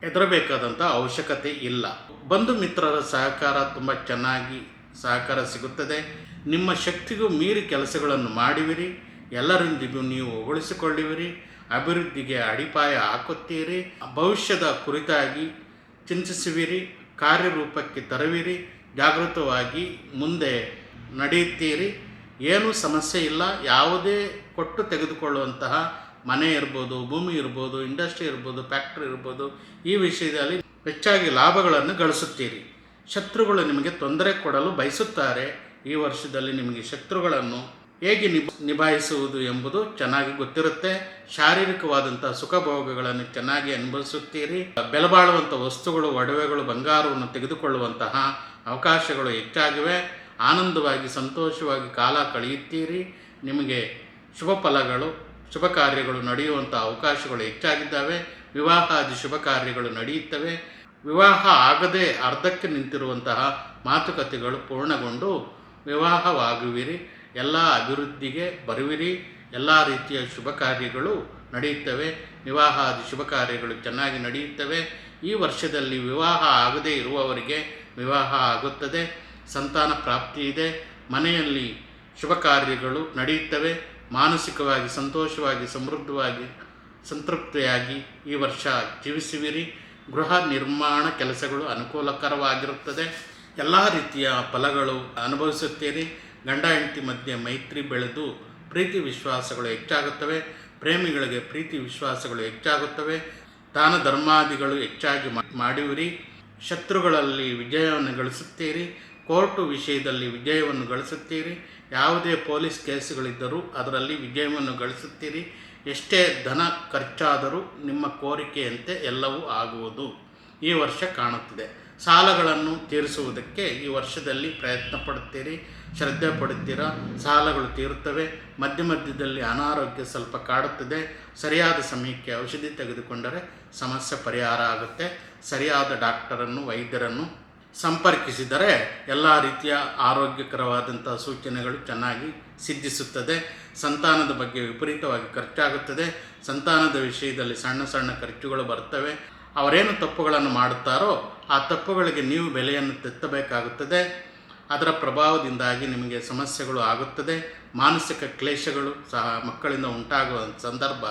ಹೆದರಬೇಕಾದಂಥ ಅವಶ್ಯಕತೆ ಇಲ್ಲ. ಬಂಧು ಮಿತ್ರರ ಸಹಕಾರ ತುಂಬ ಚೆನ್ನಾಗಿ ಸಹಕಾರ ಸಿಗುತ್ತದೆ. ನಿಮ್ಮ ಶಕ್ತಿಗೂ ಮೀರಿ ಕೆಲಸಗಳನ್ನು ಮಾಡುವಿರಿ. ಎಲ್ಲರೊಂದಿಗೂ ನೀವು ಹೊಗಳಿಸಿಕೊಳ್ಳುವಿರಿ. ಅಭಿವೃದ್ಧಿಗೆ ಅಡಿಪಾಯ ಹಾಕುತ್ತೀರಿ. ಭವಿಷ್ಯದ ಕುರಿತಾಗಿ ಚಿಂತಿಸುವಿರಿ. ಕಾರ್ಯರೂಪಕ್ಕೆ ತರುವಿರಿ. ಜಾಗೃತವಾಗಿ ಮುಂದೆ ನಡೆಯುತ್ತೀರಿ. ಏನೂ ಸಮಸ್ಯೆ ಇಲ್ಲ. ಯಾವುದೇ ಕೊಟ್ಟು ತೆಗೆದುಕೊಳ್ಳುವಂತಹ ಮನೆ ಇರ್ಬೋದು, ಭೂಮಿ ಇರ್ಬೋದು, ಇಂಡಸ್ಟ್ರಿ ಇರ್ಬೋದು, ಫ್ಯಾಕ್ಟ್ರಿ ಇರ್ಬೋದು, ಈ ವಿಷಯದಲ್ಲಿ ಹೆಚ್ಚಾಗಿ ಲಾಭಗಳನ್ನು ಗಳಿಸುತ್ತೀರಿ. ಶತ್ರುಗಳು ನಿಮಗೆ ತೊಂದರೆ ಕೊಡಲು ಬಯಸುತ್ತಾರೆ. ಈ ವರ್ಷದಲ್ಲಿ ನಿಮಗೆ ಶತ್ರುಗಳನ್ನು ಹೇಗೆ ನಿಭಾಯಿಸುವುದು ಎಂಬುದು ಚೆನ್ನಾಗಿ ಗೊತ್ತಿರುತ್ತೆ. ಶಾರೀರಿಕವಾದಂಥ ಸುಖಭೋಗಗಳನ್ನು ಚೆನ್ನಾಗಿ ಅನುಭವಿಸುತ್ತೀರಿ. ಬೆಲೆಬಾಳುವಂಥ ವಸ್ತುಗಳು, ಒಡವೆಗಳು, ಬಂಗಾರವನ್ನು ತೆಗೆದುಕೊಳ್ಳುವಂತಹ ಅವಕಾಶಗಳು ಹೆಚ್ಚಾಗಿವೆ. ಆನಂದವಾಗಿ ಸಂತೋಷವಾಗಿ ಕಾಲ ಕಳೆಯುತ್ತೀರಿ. ನಿಮಗೆ ಶುಭ ಫಲಗಳು, ಶುಭ ಕಾರ್ಯಗಳು ನಡೆಯುವಂಥ ಅವಕಾಶಗಳು ಹೆಚ್ಚಾಗಿದ್ದಾವೆ. ವಿವಾಹಾದಿ ಶುಭ ಕಾರ್ಯಗಳು ನಡೆಯುತ್ತವೆ. ವಿವಾಹ ಆಗದೆ ಅರ್ಧಕ್ಕೆ ನಿಂತಿರುವಂತಹ ಮಾತುಕತೆಗಳು ಪೂರ್ಣಗೊಂಡು ವಿವಾಹವಾಗುವಿರಿ. ಎಲ್ಲ ಅಭಿವೃದ್ಧಿಗೆ ಬರುವಿರಿ. ಎಲ್ಲ ರೀತಿಯ ಶುಭ ಕಾರ್ಯಗಳು ನಡೆಯುತ್ತವೆ. ವಿವಾಹಾದಿ ಶುಭ ಕಾರ್ಯಗಳು ಚೆನ್ನಾಗಿ ನಡೆಯುತ್ತವೆ. ಈ ವರ್ಷದಲ್ಲಿ ವಿವಾಹ ಆಗದೇ ಇರುವವರಿಗೆ ವಿವಾಹ ಆಗುತ್ತದೆ. ಸಂತಾನ ಪ್ರಾಪ್ತಿ ಇದೆ. ಮನೆಯಲ್ಲಿ ಶುಭ ಕಾರ್ಯಗಳು ನಡೆಯುತ್ತವೆ. ಮಾನಸಿಕವಾಗಿ ಸಂತೋಷವಾಗಿ ಸಮೃದ್ಧವಾಗಿ ಸಂತೃಪ್ತಿಯಾಗಿ ಈ ವರ್ಷ ಜೀವಿಸುವಿರಿ. ಗೃಹ ನಿರ್ಮಾಣ ಕೆಲಸಗಳು ಅನುಕೂಲಕರವಾಗಿರುತ್ತದೆ. ಎಲ್ಲ ರೀತಿಯ ಫಲಗಳು ಅನುಭವಿಸುತ್ತೀರಿ. ಗಂಡ ಹೆಂಡತಿ ಮಧ್ಯೆ ಮೈತ್ರಿ ಬೆಳೆದು ಪ್ರೀತಿ ವಿಶ್ವಾಸಗಳು ಹೆಚ್ಚಾಗುತ್ತವೆ. ಪ್ರೇಮಿಗಳಿಗೆ ಪ್ರೀತಿ ವಿಶ್ವಾಸಗಳು ಹೆಚ್ಚಾಗುತ್ತವೆ. ದಾನ ಧರ್ಮಾದಿಗಳು ಹೆಚ್ಚಾಗಿ ಮಾಡುವಿರಿ. ಶತ್ರುಗಳಲ್ಲಿ ವಿಜಯವನ್ನು ಗಳಿಸುತ್ತೀರಿ. ಕೋರ್ಟು ವಿಷಯದಲ್ಲಿ ವಿಜಯವನ್ನು ಗಳಿಸುತ್ತೀರಿ. ಯಾವುದೇ ಪೊಲೀಸ್ ಕೇಸುಗಳಿದ್ದರೂ ಅದರಲ್ಲಿ ವಿಜಯವನ್ನು ಗಳಿಸುತ್ತೀರಿ. ಎಷ್ಟೇ ಧನ ಖರ್ಚಾದರೂ ನಿಮ್ಮ ಕೋರಿಕೆಯಂತೆ ಎಲ್ಲವೂ ಆಗುವುದು ಈ ವರ್ಷ ಕಾಣುತ್ತಿದೆ. ಸಾಲಗಳನ್ನು ತೀರಿಸುವುದಕ್ಕೆ ಈ ವರ್ಷದಲ್ಲಿ ಪ್ರಯತ್ನ ಪಡುತ್ತೀರಿ, ಶ್ರದ್ಧೆ ಪಡುತ್ತೀರಾ. ಸಾಲಗಳು ತೀರುತ್ತವೆ. ಮಧ್ಯ ಮಧ್ಯದಲ್ಲಿ ಅನಾರೋಗ್ಯ ಸ್ವಲ್ಪ ಕಾಡುತ್ತದೆ. ಸರಿಯಾದ ಸಮಯಕ್ಕೆ ಔಷಧಿ ತೆಗೆದುಕೊಂಡರೆ ಸಮಸ್ಯೆ ಪರಿಹಾರ ಆಗುತ್ತೆ. ಸರಿಯಾದ ಡಾಕ್ಟರನ್ನು, ವೈದ್ಯರನ್ನು ಸಂಪರ್ಕಿಸಿದರೆ ಎಲ್ಲ ರೀತಿಯ ಆರೋಗ್ಯಕರವಾದಂಥ ಸೂಚನೆಗಳು ಚೆನ್ನಾಗಿ ಸಿದ್ಧಿಸುತ್ತದೆ. ಸಂತಾನದ ಬಗ್ಗೆ ವಿಪರೀತವಾಗಿ ಖರ್ಚಾಗುತ್ತದೆ. ಸಂತಾನದ ವಿಷಯದಲ್ಲಿ ಸಣ್ಣ ಸಣ್ಣ ಖರ್ಚುಗಳು ಬರ್ತವೆ. ಅವರೇನು ತಪ್ಪುಗಳನ್ನು ಮಾಡುತ್ತಾರೋ ಆ ತಪ್ಪುಗಳಿಗೆ ನೀವು ಬೆಲೆಯನ್ನು ತೆತ್ತಬೇಕಾಗುತ್ತದೆ. ಅದರ ಪ್ರಭಾವದಿಂದಾಗಿ ನಿಮಗೆ ಸಮಸ್ಯೆಗಳು ಆಗುತ್ತದೆ. ಮಾನಸಿಕ ಕ್ಲೇಶಗಳು ಸಹ ಮಕ್ಕಳಿಂದ ಉಂಟಾಗುವ ಸಂದರ್ಭ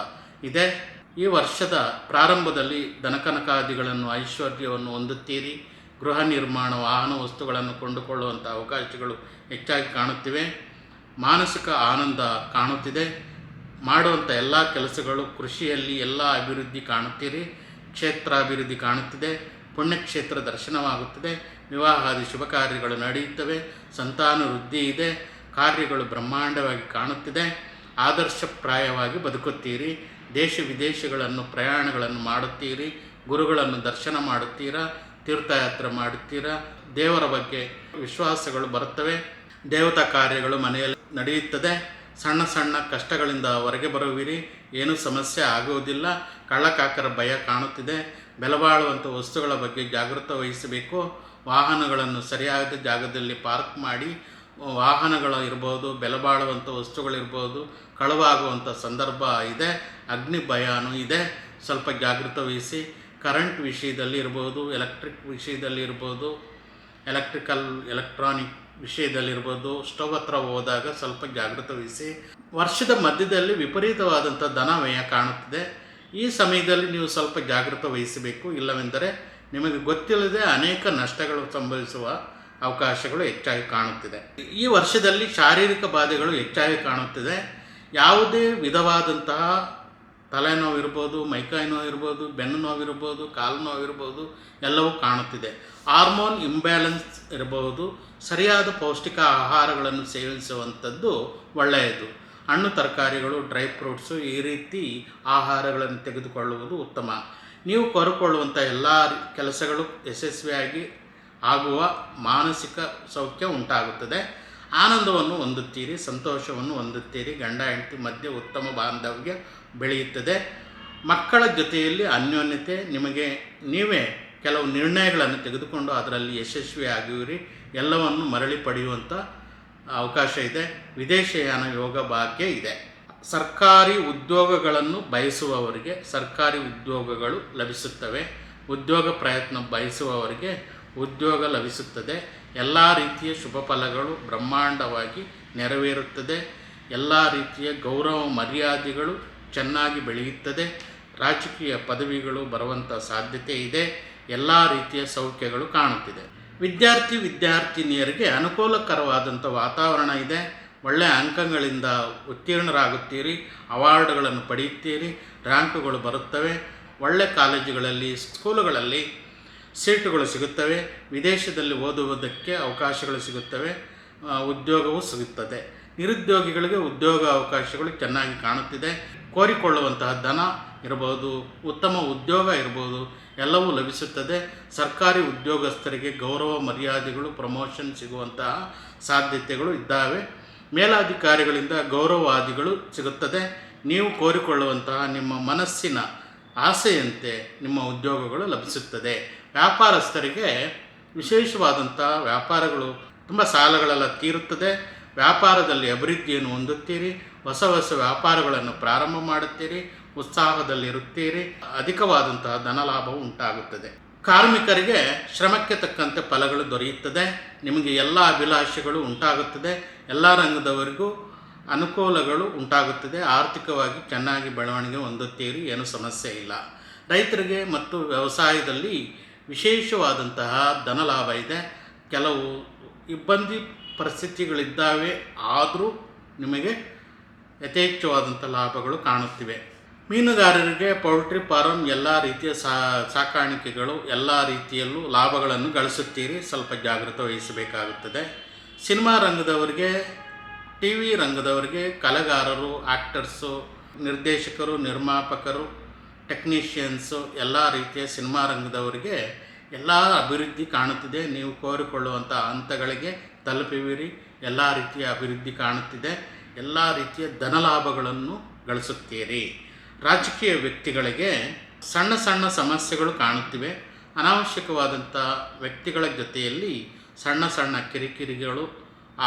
ಇದೆ. ಈ ವರ್ಷದ ಪ್ರಾರಂಭದಲ್ಲಿ ಧನಕನಕಾದಿಗಳನ್ನು, ಐಶ್ವರ್ಯವನ್ನು ಹೊಂದುತ್ತೀರಿ. ಗೃಹ ನಿರ್ಮಾಣ, ವಾಹನ ವಸ್ತುಗಳನ್ನು ಕೊಂಡುಕೊಳ್ಳುವಂಥ ಅವಕಾಶಗಳು ಹೆಚ್ಚಾಗಿ ಕಾಣುತ್ತಿವೆ. ಮಾನಸಿಕ ಆನಂದ ಕಾಣುತ್ತಿದೆ. ಮಾಡುವಂಥ ಎಲ್ಲ ಕೆಲಸಗಳು, ಕೃಷಿಯಲ್ಲಿ ಎಲ್ಲ ಅಭಿವೃದ್ಧಿ ಕಾಣುತ್ತೀರಿ. ಕ್ಷೇತ್ರಾಭಿವೃದ್ಧಿ ಕಾಣುತ್ತಿದೆ. ಪುಣ್ಯಕ್ಷೇತ್ರ ದರ್ಶನವಾಗುತ್ತದೆ. ವಿವಾಹಾದಿ ಶುಭ ಕಾರ್ಯಗಳು ನಡೆಯುತ್ತವೆ. ಸಂತಾನ ವೃದ್ಧಿ ಇದೆ. ಕಾರ್ಯಗಳು ಬ್ರಹ್ಮಾಂಡವಾಗಿ ಕಾಣುತ್ತಿದೆ. ಆದರ್ಶಪ್ರಾಯವಾಗಿ ಬದುಕುತ್ತೀರಿ. ದೇಶ ವಿದೇಶಗಳನ್ನು ಪ್ರಯಾಣಗಳನ್ನು ಮಾಡುತ್ತೀರಿ. ಗುರುಗಳನ್ನು ದರ್ಶನ ಮಾಡುತ್ತೀರಾ. ತೀರ್ಥಯಾತ್ರೆ ಮಾಡುತ್ತೀರಾ. ದೇವರ ಬಗ್ಗೆ ವಿಶ್ವಾಸಗಳು ಬರುತ್ತವೆ. ದೇವತಾ ಕಾರ್ಯಗಳು ಮನೆಯಲ್ಲಿ ನಡೆಯುತ್ತದೆ. ಸಣ್ಣ ಸಣ್ಣ ಕಷ್ಟಗಳಿಂದ ಹೊರಗೆ ಬರುವಿರಿ. ಏನೂ ಸಮಸ್ಯೆ ಆಗುವುದಿಲ್ಲ. ಕಳ್ಳಕಾಕರ ಭಯ ಕಾಣುತ್ತಿದೆ. ಬೆಲೆಬಾಳುವಂಥ ವಸ್ತುಗಳ ಬಗ್ಗೆ ಜಾಗೃತ ವಹಿಸಬೇಕು. ವಾಹನಗಳನ್ನು ಸರಿಯಾದ ಜಾಗದಲ್ಲಿ ಪಾರ್ಕ್ ಮಾಡಿ. ವಾಹನಗಳು ಇರ್ಬೋದು, ಬೆಲೆಬಾಳುವಂಥ ವಸ್ತುಗಳಿರ್ಬೋದು, ಕಳುವಾಗುವಂಥ ಸಂದರ್ಭ ಇದೆ. ಅಗ್ನಿ ಭಯನೂ ಇದೆ. ಸ್ವಲ್ಪ ಜಾಗೃತ ವಹಿಸಿ. ಕರೆಂಟ್ ವಿಷಯದಲ್ಲಿ ಇರ್ಬೋದು, ಎಲೆಕ್ಟ್ರಿಕ್ ವಿಷಯದಲ್ಲಿ ಇರ್ಬೋದು, ಎಲೆಕ್ಟ್ರಾನಿಕ್ ವಿಷಯದಲ್ಲಿರ್ಬೋದು, ಸ್ಟವ್ ಹತ್ರ ಹೋದಾಗ ಸ್ವಲ್ಪ ಜಾಗೃತ ವಹಿಸಿ. ವರ್ಷದ ಮಧ್ಯದಲ್ಲಿ ವಿಪರೀತವಾದಂಥ ಧನ ವ್ಯಯ ಕಾಣುತ್ತದೆ. ಈ ಸಮಯದಲ್ಲಿ ನೀವು ಸ್ವಲ್ಪ ಜಾಗೃತ ವಹಿಸಬೇಕು. ಇಲ್ಲವೆಂದರೆ ನಿಮಗೆ ಗೊತ್ತಿಲ್ಲದೆ ಅನೇಕ ನಷ್ಟಗಳು ಸಂಭವಿಸುವ ಅವಕಾಶಗಳು ಹೆಚ್ಚಾಗಿ ಕಾಣುತ್ತಿದೆ. ಈ ವರ್ಷದಲ್ಲಿ ಶಾರೀರಿಕ ಬಾಧೆಗಳು ಹೆಚ್ಚಾಗಿ ಕಾಣುತ್ತಿದೆ. ಯಾವುದೇ ವಿಧವಾದಂತಹ ತಲೆನೋವು ಇರ್ಬೋದು, ಮೈಕೈ ನೋವು ಇರ್ಬೋದು, ಬೆನ್ನು ನೋವು ಇರ್ಬೋದು, ಕಾಲು ನೋವು ಇರ್ಬೋದು, ಎಲ್ಲವೂ ಕಾಣುತ್ತಿದೆ. ಹಾರ್ಮೋನ್ ಇಂಬ್ಯಾಲೆನ್ಸ್ ಇರಬಹುದು. ಸರಿಯಾದ ಪೌಷ್ಟಿಕ ಆಹಾರಗಳನ್ನು ಸೇವಿಸುವಂಥದ್ದು ಒಳ್ಳೆಯದು. ಹಣ್ಣು ತರಕಾರಿಗಳು, ಡ್ರೈ ಫ್ರೂಟ್ಸು, ಈ ರೀತಿ ಆಹಾರಗಳನ್ನು ತೆಗೆದುಕೊಳ್ಳುವುದು ಉತ್ತಮ. ನೀವು ಕೋರಿಕೊಳ್ಳುವಂಥ ಎಲ್ಲ ಕೆಲಸಗಳು ಯಶಸ್ವಿಯಾಗಿ ಆಗುವ ಮಾನಸಿಕ ಸೌಖ್ಯ ಉಂಟಾಗುತ್ತದೆ. ಆನಂದವನ್ನು ಹೊಂದುತ್ತೀರಿ. ಸಂತೋಷವನ್ನು ಹೊಂದುತ್ತೀರಿ. ಗಂಡ ಹೆಂಡತಿ ಮಧ್ಯೆ ಉತ್ತಮ ಬಾಂಧವ್ಯ ಬೆಳೆಯುತ್ತದೆ. ಮಕ್ಕಳ ಜೊತೆಯಲ್ಲಿ ಅನ್ಯೋನ್ಯತೆ. ನಿಮಗೆ ನೀವೇ ಕೆಲವು ನಿರ್ಣಯಗಳನ್ನು ತೆಗೆದುಕೊಂಡು ಅದರಲ್ಲಿ ಯಶಸ್ವಿಯಾಗುವಿರಿ. ಎಲ್ಲವನ್ನು ಮರಳಿ ಪಡೆಯುವಂಥ ಅವಕಾಶ ಇದೆ. ವಿದೇಶಯಾನ ಯೋಗ ಭಾಗ್ಯ ಇದೆ. ಸರ್ಕಾರಿ ಉದ್ಯೋಗಗಳನ್ನು ಬಯಸುವವರಿಗೆ ಸರ್ಕಾರಿ ಉದ್ಯೋಗಗಳು ಲಭಿಸುತ್ತವೆ. ಉದ್ಯೋಗ ಪ್ರಯತ್ನ ಬಯಸುವವರಿಗೆ ಉದ್ಯೋಗ ಲಭಿಸುತ್ತದೆ. ಎಲ್ಲ ರೀತಿಯ ಶುಭ ಫಲಗಳು ಬ್ರಹ್ಮಾಂಡವಾಗಿ ನೆರವೇರುತ್ತದೆ. ಎಲ್ಲ ರೀತಿಯ ಗೌರವ ಮರ್ಯಾದೆಗಳು ಚೆನ್ನಾಗಿ ಬೆಳೆಯುತ್ತದೆ. ರಾಜಕೀಯ ಪದವಿಗಳು ಬರುವಂಥ ಸಾಧ್ಯತೆ ಇದೆ. ಎಲ್ಲ ರೀತಿಯ ಸೌಖ್ಯಗಳು ಕಾಣುತ್ತಿದೆ. ವಿದ್ಯಾರ್ಥಿನಿಯರಿಗೆ ಅನುಕೂಲಕರವಾದಂಥ ವಾತಾವರಣ ಇದೆ. ಒಳ್ಳೆಯ ಅಂಕಗಳಿಂದ ಉತ್ತೀರ್ಣರಾಗುತ್ತೀರಿ. ಅವಾರ್ಡ್ಗಳನ್ನು ಪಡೆಯುತ್ತೀರಿ. ರ್ಯಾಂಕುಗಳು ಬರುತ್ತವೆ. ಒಳ್ಳೆಯ ಕಾಲೇಜುಗಳಲ್ಲಿ, ಸ್ಕೂಲುಗಳಲ್ಲಿ ಸೀಟುಗಳು ಸಿಗುತ್ತವೆ. ವಿದೇಶದಲ್ಲಿ ಓದುವುದಕ್ಕೆ ಅವಕಾಶಗಳು ಸಿಗುತ್ತವೆ. ಉದ್ಯೋಗವೂ ಸಿಗುತ್ತದೆ. ನಿರುದ್ಯೋಗಿಗಳಿಗೆ ಉದ್ಯೋಗ ಅವಕಾಶಗಳು ಚೆನ್ನಾಗಿ ಕಾಣುತ್ತಿದೆ. ಕೋರಿಕೊಳ್ಳುವಂತಹ ಧನ ಇರಬಹುದು, ಉತ್ತಮ ಉದ್ಯೋಗ ಇರ್ಬೋದು, ಎಲ್ಲವೂ ಲಭಿಸುತ್ತದೆ. ಸರ್ಕಾರಿ ಉದ್ಯೋಗಸ್ಥರಿಗೆ ಗೌರವ ಮರ್ಯಾದೆಗಳು, ಪ್ರಮೋಷನ್ ಸಿಗುವಂತಹ ಸಾಧ್ಯತೆಗಳು ಇದ್ದಾವೆ. ಮೇಲಾಧಿಕಾರಿಗಳಿಂದ ಗೌರವಾದಿಗಳು ಸಿಗುತ್ತದೆ. ನೀವು ಕೋರಿಕೊಳ್ಳುವಂತಹ ನಿಮ್ಮ ಮನಸ್ಸಿನ ಆಸೆಯಂತೆ ನಿಮ್ಮ ಉದ್ಯೋಗಗಳು ಲಭಿಸುತ್ತದೆ. ವ್ಯಾಪಾರಸ್ಥರಿಗೆ ವಿಶೇಷವಾದಂಥ ವ್ಯಾಪಾರಗಳು, ತುಂಬ ಸಾಲಗಳೆಲ್ಲ ತೀರುತ್ತದೆ. ವ್ಯಾಪಾರದಲ್ಲಿ ಅಭಿವೃದ್ಧಿಯನ್ನು ಹೊಂದುತ್ತೀರಿ. ಹೊಸ ಹೊಸ ವ್ಯಾಪಾರಗಳನ್ನು ಪ್ರಾರಂಭ ಮಾಡುತ್ತೀರಿ. ಉತ್ಸಾಹದಲ್ಲಿರುತ್ತೀರಿ. ಅಧಿಕವಾದಂತಹ ಧನಲಾಭವು ಉಂಟಾಗುತ್ತದೆ. ಕಾರ್ಮಿಕರಿಗೆ ಶ್ರಮಕ್ಕೆ ತಕ್ಕಂತೆ ಫಲಗಳು ದೊರೆಯುತ್ತದೆ. ನಿಮಗೆ ಎಲ್ಲ ಅಭಿಲಾಷೆಗಳು ಉಂಟಾಗುತ್ತದೆ. ಎಲ್ಲ ರಂಗದವರಿಗೂ ಅನುಕೂಲಗಳು ಉಂಟಾಗುತ್ತದೆ. ಆರ್ಥಿಕವಾಗಿ ಚೆನ್ನಾಗಿ ಬೆಳವಣಿಗೆ ಹೊಂದುತ್ತೀರಿ. ಏನು ಸಮಸ್ಯೆ ಇಲ್ಲ. ರೈತರಿಗೆ ಮತ್ತು ವ್ಯವಸಾಯದಲ್ಲಿ ವಿಶೇಷವಾದಂತಹ ಧನಲಾಭ ಇದೆ. ಕೆಲವು ಇಬ್ಬಂದಿ ಪರಿಸ್ಥಿತಿಗಳಿದ್ದಾವೆ, ಆದರೂ ನಿಮಗೆ ಯಥೇಚ್ಛವಾದಂಥ ಲಾಭಗಳು ಕಾಣುತ್ತಿವೆ. ಮೀನುಗಾರರಿಗೆ ಪೌಲ್ಟ್ರಿ ಫಾರಂ, ಎಲ್ಲ ರೀತಿಯ ಸಾಕಾಣಿಕೆಗಳು, ಎಲ್ಲ ರೀತಿಯಲ್ಲೂ ಲಾಭಗಳನ್ನು ಗಳಿಸುತ್ತೀರಿ. ಸ್ವಲ್ಪ ಜಾಗೃತೆ ವಹಿಸಬೇಕಾಗುತ್ತದೆ. ಸಿನಿಮಾ ರಂಗದವರಿಗೆ, ಟಿ ವಿ ರಂಗದವರಿಗೆ, ಕಲೆಗಾರರು, ಆ್ಯಕ್ಟರ್ಸು, ನಿರ್ದೇಶಕರು, ನಿರ್ಮಾಪಕರು, ಟೆಕ್ನಿಷಿಯನ್ಸು, ಎಲ್ಲ ರೀತಿಯ ಸಿನಿಮಾ ರಂಗದವರಿಗೆ ಎಲ್ಲ ಅಭಿವೃದ್ಧಿ ಕಾಣುತ್ತಿದೆ. ನೀವು ಕೋರಿಕೊಳ್ಳುವಂಥ ಹಂತಗಳಿಗೆ ತಲುಪುವಿರಿ. ಎಲ್ಲ ರೀತಿಯ ಅಭಿವೃದ್ಧಿ ಕಾಣುತ್ತಿದೆ. ಎಲ್ಲ ರೀತಿಯ ಧನಲಾಭಗಳನ್ನು ಗಳಿಸುತ್ತೀರಿ. ರಾಜಕೀಯ ವ್ಯಕ್ತಿಗಳಿಗೆ ಸಣ್ಣ ಸಣ್ಣ ಸಮಸ್ಯೆಗಳು ಕಾಣುತ್ತಿವೆ. ಅನಾವಶ್ಯಕವಾದಂಥ ವ್ಯಕ್ತಿಗಳ ಜೊತೆಯಲ್ಲಿ ಸಣ್ಣ ಸಣ್ಣ ಕಿರಿಕಿರಿಗಳು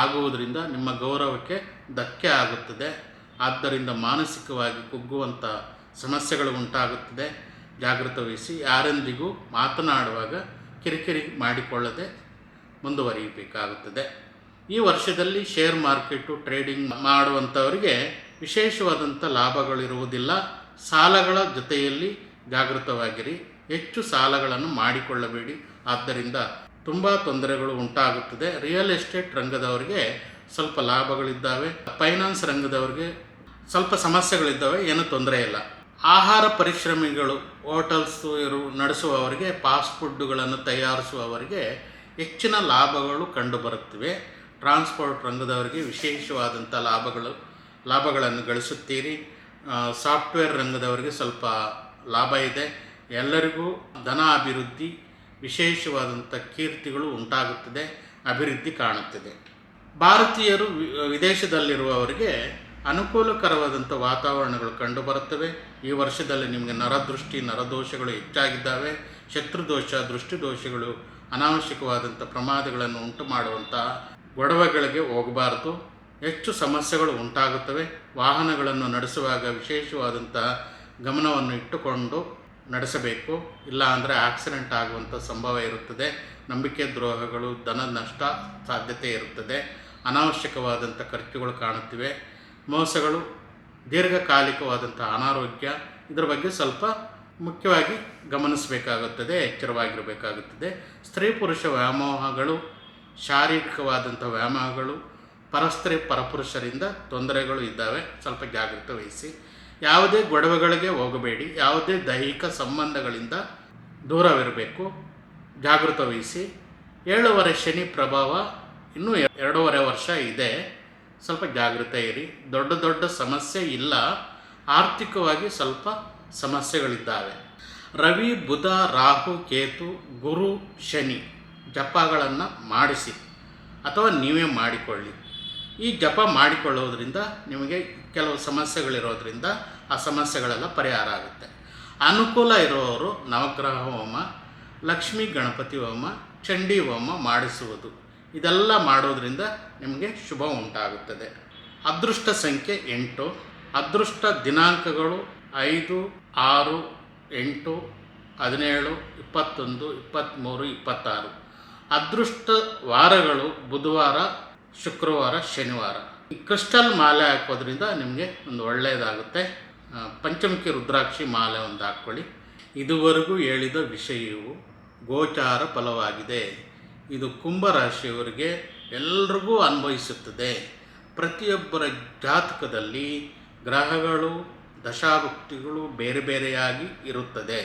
ಆಗುವುದರಿಂದ ನಿಮ್ಮ ಗೌರವಕ್ಕೆ ಧಕ್ಕೆ ಆಗುತ್ತದೆ. ಆದ್ದರಿಂದ ಮಾನಸಿಕವಾಗಿ ಕುಗ್ಗುವಂಥ ಸಮಸ್ಯೆಗಳು ಉಂಟಾಗುತ್ತದೆ. ಜಾಗೃತೆ ವಹಿಸಿ. ಯಾರೊಂದಿಗೂ ಮಾತನಾಡುವಾಗ ಕಿರಿಕಿರಿ ಮಾಡಿಕೊಳ್ಳದೆ ಮುಂದುವರಿಯಬೇಕಾಗುತ್ತದೆ. ಈ ವರ್ಷದಲ್ಲಿ ಶೇರ್ ಮಾರ್ಕೆಟು, ಟ್ರೇಡಿಂಗ್ ಮಾಡುವಂಥವರಿಗೆ ವಿಶೇಷವಾದಂಥ ಲಾಭಗಳಿರುವುದಿಲ್ಲ. ಸಾಲಗಳ ಜೊತೆಯಲ್ಲಿ ಜಾಗೃತವಾಗಿರಿ. ಹೆಚ್ಚು ಸಾಲಗಳನ್ನು ಮಾಡಿಕೊಳ್ಳಬೇಡಿ. ಆದ್ದರಿಂದ ತುಂಬ ತೊಂದರೆಗಳು ಉಂಟಾಗುತ್ತದೆ. ರಿಯಲ್ ಎಸ್ಟೇಟ್ ರಂಗದವರಿಗೆ ಸ್ವಲ್ಪ ಲಾಭಗಳಿದ್ದಾವೆ. ಫೈನಾನ್ಸ್ ರಂಗದವರಿಗೆ ಸ್ವಲ್ಪ ಸಮಸ್ಯೆಗಳಿದ್ದಾವೆ. ಏನೂ ತೊಂದರೆ ಇಲ್ಲ. ಆಹಾರ ಪರಿಶ್ರಮಿಗಳು, ಹೋಟೆಲ್ಸು ನಡೆಸುವವರಿಗೆ, ಫಾಸ್ಟ್ ಫುಡ್ಡುಗಳನ್ನು ತಯಾರಿಸುವವರಿಗೆ ಹೆಚ್ಚಿನ ಲಾಭಗಳು ಕಂಡುಬರುತ್ತಿವೆ. ಟ್ರಾನ್ಸ್ಪೋರ್ಟ್ ರಂಗದವರಿಗೆ ವಿಶೇಷವಾದಂಥ ಲಾಭಗಳನ್ನು ಗಳಿಸುತ್ತೀರಿ. ಸಾಫ್ಟ್ವೇರ್ ರಂಗದವರಿಗೆ ಸ್ವಲ್ಪ ಲಾಭ ಇದೆ. ಎಲ್ಲರಿಗೂ ಧನ ಅಭಿವೃದ್ಧಿ, ವಿಶೇಷವಾದಂಥ ಕೀರ್ತಿಗಳು ಉಂಟಾಗುತ್ತದೆ. ಅಭಿವೃದ್ಧಿ ಕಾಣುತ್ತದೆ. ಭಾರತೀಯರು ವಿದೇಶದಲ್ಲಿರುವವರಿಗೆ ಅನುಕೂಲಕರವಾದಂಥ ವಾತಾವರಣಗಳು ಕಂಡುಬರುತ್ತವೆ. ಈ ವರ್ಷದಲ್ಲಿ ನಿಮಗೆ ನರದೃಷ್ಟಿ, ನರದೋಷಗಳು ಹೆಚ್ಚಾಗಿದ್ದಾವೆ. ಶತ್ರುದೋಷ, ದೃಷ್ಟಿದೋಷಗಳು, ಅನಾವಶ್ಯಕವಾದಂಥ ಪ್ರಮಾದಗಳನ್ನು ಉಂಟು ಮಾಡುವಂಥ ಗೊಡವೆಗಳಿಗೆ ಹೋಗಬಾರದು. ಹೆಚ್ಚು ಸಮಸ್ಯೆಗಳು ಉಂಟಾಗುತ್ತವೆ. ವಾಹನಗಳನ್ನು ನಡೆಸುವಾಗ ವಿಶೇಷವಾದಂಥ ಗಮನವನ್ನು ಇಟ್ಟುಕೊಂಡು ನಡೆಸಬೇಕು. ಇಲ್ಲ ಅಂದರೆ ಆಕ್ಸಿಡೆಂಟ್ ಆಗುವಂಥ ಸಂಭವ ಇರುತ್ತದೆ. ನಂಬಿಕೆ ದ್ರೋಹಗಳು, ಧನ ನಷ್ಟ ಸಾಧ್ಯತೆ ಇರುತ್ತದೆ. ಅನಾವಶ್ಯಕವಾದಂಥ ಖರ್ಚುಗಳು ಕಾಣುತ್ತಿವೆ. ಮೋಸಗಳು, ದೀರ್ಘಕಾಲಿಕವಾದಂಥ ಅನಾರೋಗ್ಯ, ಇದರ ಬಗ್ಗೆ ಸ್ವಲ್ಪ ಮುಖ್ಯವಾಗಿ ಗಮನಿಸಬೇಕಾಗುತ್ತದೆ. ಎಚ್ಚರವಾಗಿರಬೇಕಾಗುತ್ತದೆ. ಸ್ತ್ರೀ ಪುರುಷ ವ್ಯಾಮೋಹಗಳು, ಶಾರೀರಿಕವಾದಂಥ ವ್ಯಾಮೋಹಗಳು, ಪರಪುರುಷರಿಂದ ತೊಂದರೆಗಳು ಇದ್ದಾವೆ. ಸ್ವಲ್ಪ ಜಾಗೃತೆ ವಹಿಸಿ. ಯಾವುದೇ ಗೊಡವೆಗಳಿಗೆ ಹೋಗಬೇಡಿ. ಯಾವುದೇ ದೈಹಿಕ ಸಂಬಂಧಗಳಿಂದ ದೂರವಿರಬೇಕು. ಜಾಗೃತೆ ವಹಿಸಿ. 7 ಶನಿ ಪ್ರಭಾವ ಇನ್ನೂ 2.5 ವರ್ಷ ಇದೆ. ಸ್ವಲ್ಪ ಜಾಗೃತೆ ಇರಿ. ದೊಡ್ಡ ಸಮಸ್ಯೆ ಇಲ್ಲ. ಆರ್ಥಿಕವಾಗಿ ಸ್ವಲ್ಪ ಸಮಸ್ಯೆಗಳಿದ್ದಾವೆ. ರವಿ, ಬುಧ, ರಾಹು, ಕೇತು, ಗುರು, ಶನಿ ಜಪಗಳನ್ನು ಮಾಡಿಸಿ ಅಥವಾ ನೀವೇ ಮಾಡಿಕೊಳ್ಳಿ. ಈ ಜಪ ಮಾಡಿಕೊಳ್ಳೋದ್ರಿಂದ ನಿಮಗೆ ಕೆಲವು ಸಮಸ್ಯೆಗಳಿರೋದ್ರಿಂದ ಆ ಸಮಸ್ಯೆಗಳೆಲ್ಲ ಪರಿಹಾರ ಆಗುತ್ತೆ. ಅನುಕೂಲ ಇರುವವರು ನವಗ್ರಹ ಹೋಮ, ಲಕ್ಷ್ಮೀ ಗಣಪತಿ ಹೋಮ, ಚಂಡಿ ಹೋಮ ಮಾಡಿಸುವುದು, ಇದೆಲ್ಲ ಮಾಡೋದ್ರಿಂದ ನಿಮಗೆ ಶುಭ ಉಂಟಾಗುತ್ತದೆ. ಅದೃಷ್ಟ ಸಂಖ್ಯೆ 8. ಅದೃಷ್ಟ ದಿನಾಂಕಗಳು 5, 6, 8, 17, 21, 23, 26. ಅದೃಷ್ಟ ವಾರಗಳು ಬುಧವಾರ, ಶುಕ್ರವಾರ, ಶನಿವಾರ. ಈ ಕ್ರಿಸ್ಟಲ್ ಮಾಲೆ ಹಾಕೋದ್ರಿಂದ ನಿಮಗೆ ಒಂದು ಒಳ್ಳೆಯದಾಗುತ್ತೆ. ಪಂಚಮುಖಿ ರುದ್ರಾಕ್ಷಿ ಮಾಲೆ ಒಂದು ಹಾಕ್ಕೊಳ್ಳಿ. ಇದುವರೆಗೂ ಹೇಳಿದ ವಿಷಯವು ಗೋಚಾರ ಫಲವಾಗಿದೆ. ಇದು ಕುಂಭರಾಶಿಯವರಿಗೆ ಎಲ್ರಿಗೂ ಅನ್ವಯಿಸುತ್ತದೆ. ಪ್ರತಿಯೊಬ್ಬರ ಜಾತಕದಲ್ಲಿ ಗ್ರಹಗಳು, ದಶಾಭುಕ್ತಿಗಳು ಬೇರೆ ಬೇರೆಯಾಗಿ ಇರುತ್ತದೆ.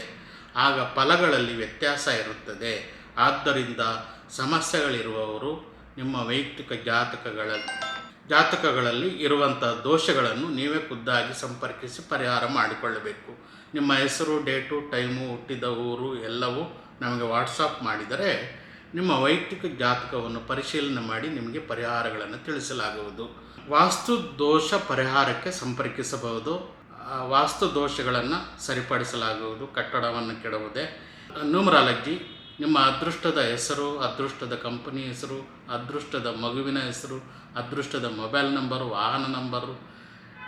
ಆಗ ಫಲಗಳಲ್ಲಿ ವ್ಯತ್ಯಾಸ ಇರುತ್ತದೆ. ಆದ್ದರಿಂದ ಸಮಸ್ಯೆಗಳಿರುವವರು ನಿಮ್ಮ ವೈಯಕ್ತಿಕ ಜಾತಕಗಳಲ್ಲಿ ಜಾತಕಗಳಲ್ಲಿ ಇರುವಂಥ ದೋಷಗಳನ್ನು ನೀವೇ ಖುದ್ದಾಗಿ ಸಂಪರ್ಕಿಸಿ ಪರಿಹಾರ ಮಾಡಿಕೊಳ್ಳಬೇಕು. ನಿಮ್ಮ ಹೆಸರು, ಡೇಟು, ಟೈಮು, ಹುಟ್ಟಿದ ಊರು ಎಲ್ಲವೂ ನಮಗೆ ವಾಟ್ಸಪ್ ಮಾಡಿದರೆ ನಿಮ್ಮ ವೈಯಕ್ತಿಕ ಜಾತಕವನ್ನು ಪರಿಶೀಲನೆ ಮಾಡಿ ನಿಮಗೆ ಪರಿಹಾರಗಳನ್ನು ತಿಳಿಸಲಾಗುವುದು. ವಾಸ್ತು ದೋಷ ಪರಿಹಾರಕ್ಕೆ ಸಂಪರ್ಕಿಸಬಹುದು. ವಾಸ್ತು ದೋಷಗಳನ್ನು ಸರಿಪಡಿಸಲಾಗುವುದು. ಕಟ್ಟಡವನ್ನು ಕೆಡವುದೇ. ನ್ಯೂಮರಾಲಜಿ ನಿಮ್ಮ ಅದೃಷ್ಟದ ಹೆಸರು, ಅದೃಷ್ಟದ ಕಂಪನಿ ಹೆಸರು, ಅದೃಷ್ಟದ ಮಗುವಿನ ಹೆಸರು, ಅದೃಷ್ಟದ ಮೊಬೈಲ್ ನಂಬರು, ವಾಹನ ನಂಬರು,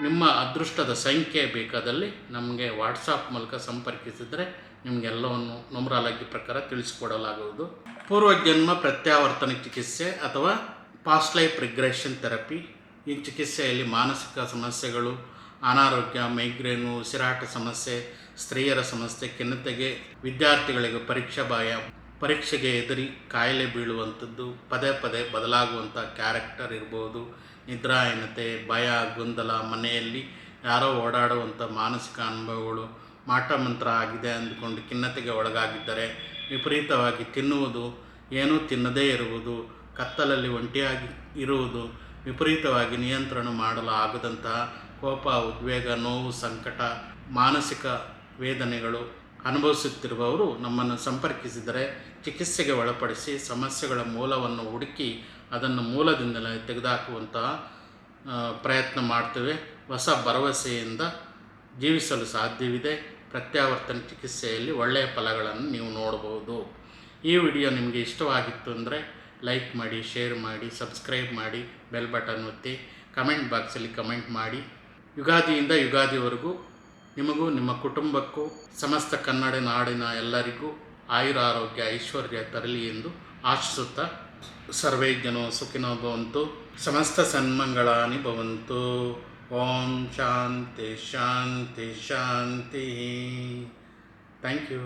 ನಿಮ್ಮ ಅದೃಷ್ಟದ ಸಂಖ್ಯೆ ಬೇಕಾದಲ್ಲಿ ನಮಗೆ ವಾಟ್ಸಾಪ್ ಮೂಲಕ ಸಂಪರ್ಕಿಸಿದರೆ ನಿಮಗೆಲ್ಲವನ್ನು ನ್ಯೂಮರಾಲಜಿ ಪ್ರಕಾರ ತಿಳಿಸಿಕೊಡಲಾಗುವುದು. ಪೂರ್ವಜನ್ಮ ಪ್ರತ್ಯಾವರ್ತನ ಚಿಕಿತ್ಸೆ ಅಥವಾ ಪಾಸ್ಟ್ ಲೈಫ್ ರಿಗ್ರೆಷನ್ ಥೆರಪಿ. ಈ ಚಿಕಿತ್ಸೆಯಲ್ಲಿ ಮಾನಸಿಕ ಸಮಸ್ಯೆಗಳು, ಅನಾರೋಗ್ಯ, ಮೈಗ್ರೇನು, ಉಸಿರಾಟ ಸಮಸ್ಯೆ, ಸ್ತ್ರೀಯರ ಸಮಸ್ಯೆ, ಖಿನ್ನತೆಗೆ, ವಿದ್ಯಾರ್ಥಿಗಳಿಗೆ ಪರೀಕ್ಷಾ ಭಯ, ಪರೀಕ್ಷೆಗೆ ಹೆದರಿ ಕಾಯಿಲೆ ಬೀಳುವಂಥದ್ದು, ಪದೇ ಪದೇ ಬದಲಾಗುವಂಥ ಕ್ಯಾರೆಕ್ಟರ್ ಇರ್ಬೋದು, ನಿದ್ರಾಹೀನತೆ, ಭಯ, ಗೊಂದಲ, ಮನೆಯಲ್ಲಿ ಯಾರೋ ಓಡಾಡುವಂಥ ಮಾನಸಿಕ ಅನುಭವಗಳು, ಮಾಟಮಂತ್ರ ಆಗಿದೆ ಅಂದುಕೊಂಡು ಖಿನ್ನತೆಗೆ ಒಳಗಾಗಿದ್ದರೆ, ವಿಪರೀತವಾಗಿ ತಿನ್ನುವುದು, ಏನೂ ತಿನ್ನದೇ ಇರುವುದು, ಕತ್ತಲಲ್ಲಿ ಒಂಟಿಯಾಗಿ ಇರುವುದು, ವಿಪರೀತವಾಗಿ ನಿಯಂತ್ರಣ ಮಾಡಲು ಆಗದಂತಹ ಕೋಪ, ಉದ್ವೇಗ, ನೋವು, ಸಂಕಟ, ಮಾನಸಿಕ ವೇದನೆಗಳು ಅನುಭವಿಸುತ್ತಿರುವವರು ನಮ್ಮನ್ನು ಸಂಪರ್ಕಿಸಿದರೆ ಚಿಕಿತ್ಸೆಗೆ ಒಳಪಡಿಸಿ ಸಮಸ್ಯೆಗಳ ಮೂಲವನ್ನು ಹುಡುಕಿ ಅದನ್ನು ಮೂಲದಿಂದಲೇ ತೆಗೆದುಹಾಕುವಂತಹ ಪ್ರಯತ್ನ ಮಾಡ್ತೇವೆ. ಹೊಸ ಭರವಸೆಯಿಂದ ಜೀವಿಸಲು ಸಾಧ್ಯವಿದೆ. ಪ್ರತ್ಯಾವರ್ತನ ಚಿಕಿತ್ಸೆಯಲ್ಲಿ ಒಳ್ಳೆಯ ಫಲಗಳನ್ನು ನೀವು ನೋಡಬಹುದು. ಈ ವಿಡಿಯೋ ನಿಮಗೆ ಇಷ್ಟವಾಗಿತ್ತು ಅಂದರೆ ಲೈಕ್ ಮಾಡಿ, ಶೇರ್ ಮಾಡಿ, ಸಬ್ಸ್ಕ್ರೈಬ್ ಮಾಡಿ, ಬೆಲ್ ಬಟನ್ ಒತ್ತಿ, ಕಮೆಂಟ್ ಬಾಕ್ಸಲ್ಲಿ ಕಮೆಂಟ್ ಮಾಡಿ. ಯುಗಾದಿಯಿಂದ ಯುಗಾದಿವರೆಗೂ ನಿಮಗೂ ನಿಮ್ಮ ಕುಟುಂಬಕ್ಕೂ ಸಮಸ್ತ ಕನ್ನಡ ನಾಡಿನ ಎಲ್ಲರಿಗೂ ಆಯುರ, ಆರೋಗ್ಯ, ಐಶ್ವರ್ಯ ತರಲಿ ಎಂದು ಆಶಿಸುತ್ತಾ ಸರ್ವೇ ಜನೋ ಸುಖಿನೋ ಭವಂತು, ಸಮಸ್ತ ಸನ್ಮಂಗಳಾನಿ ಭವಂತು. ಓಂ ಶಾಂತಿ ಶಾಂತಿ ಶಾಂತಿ. Thank you.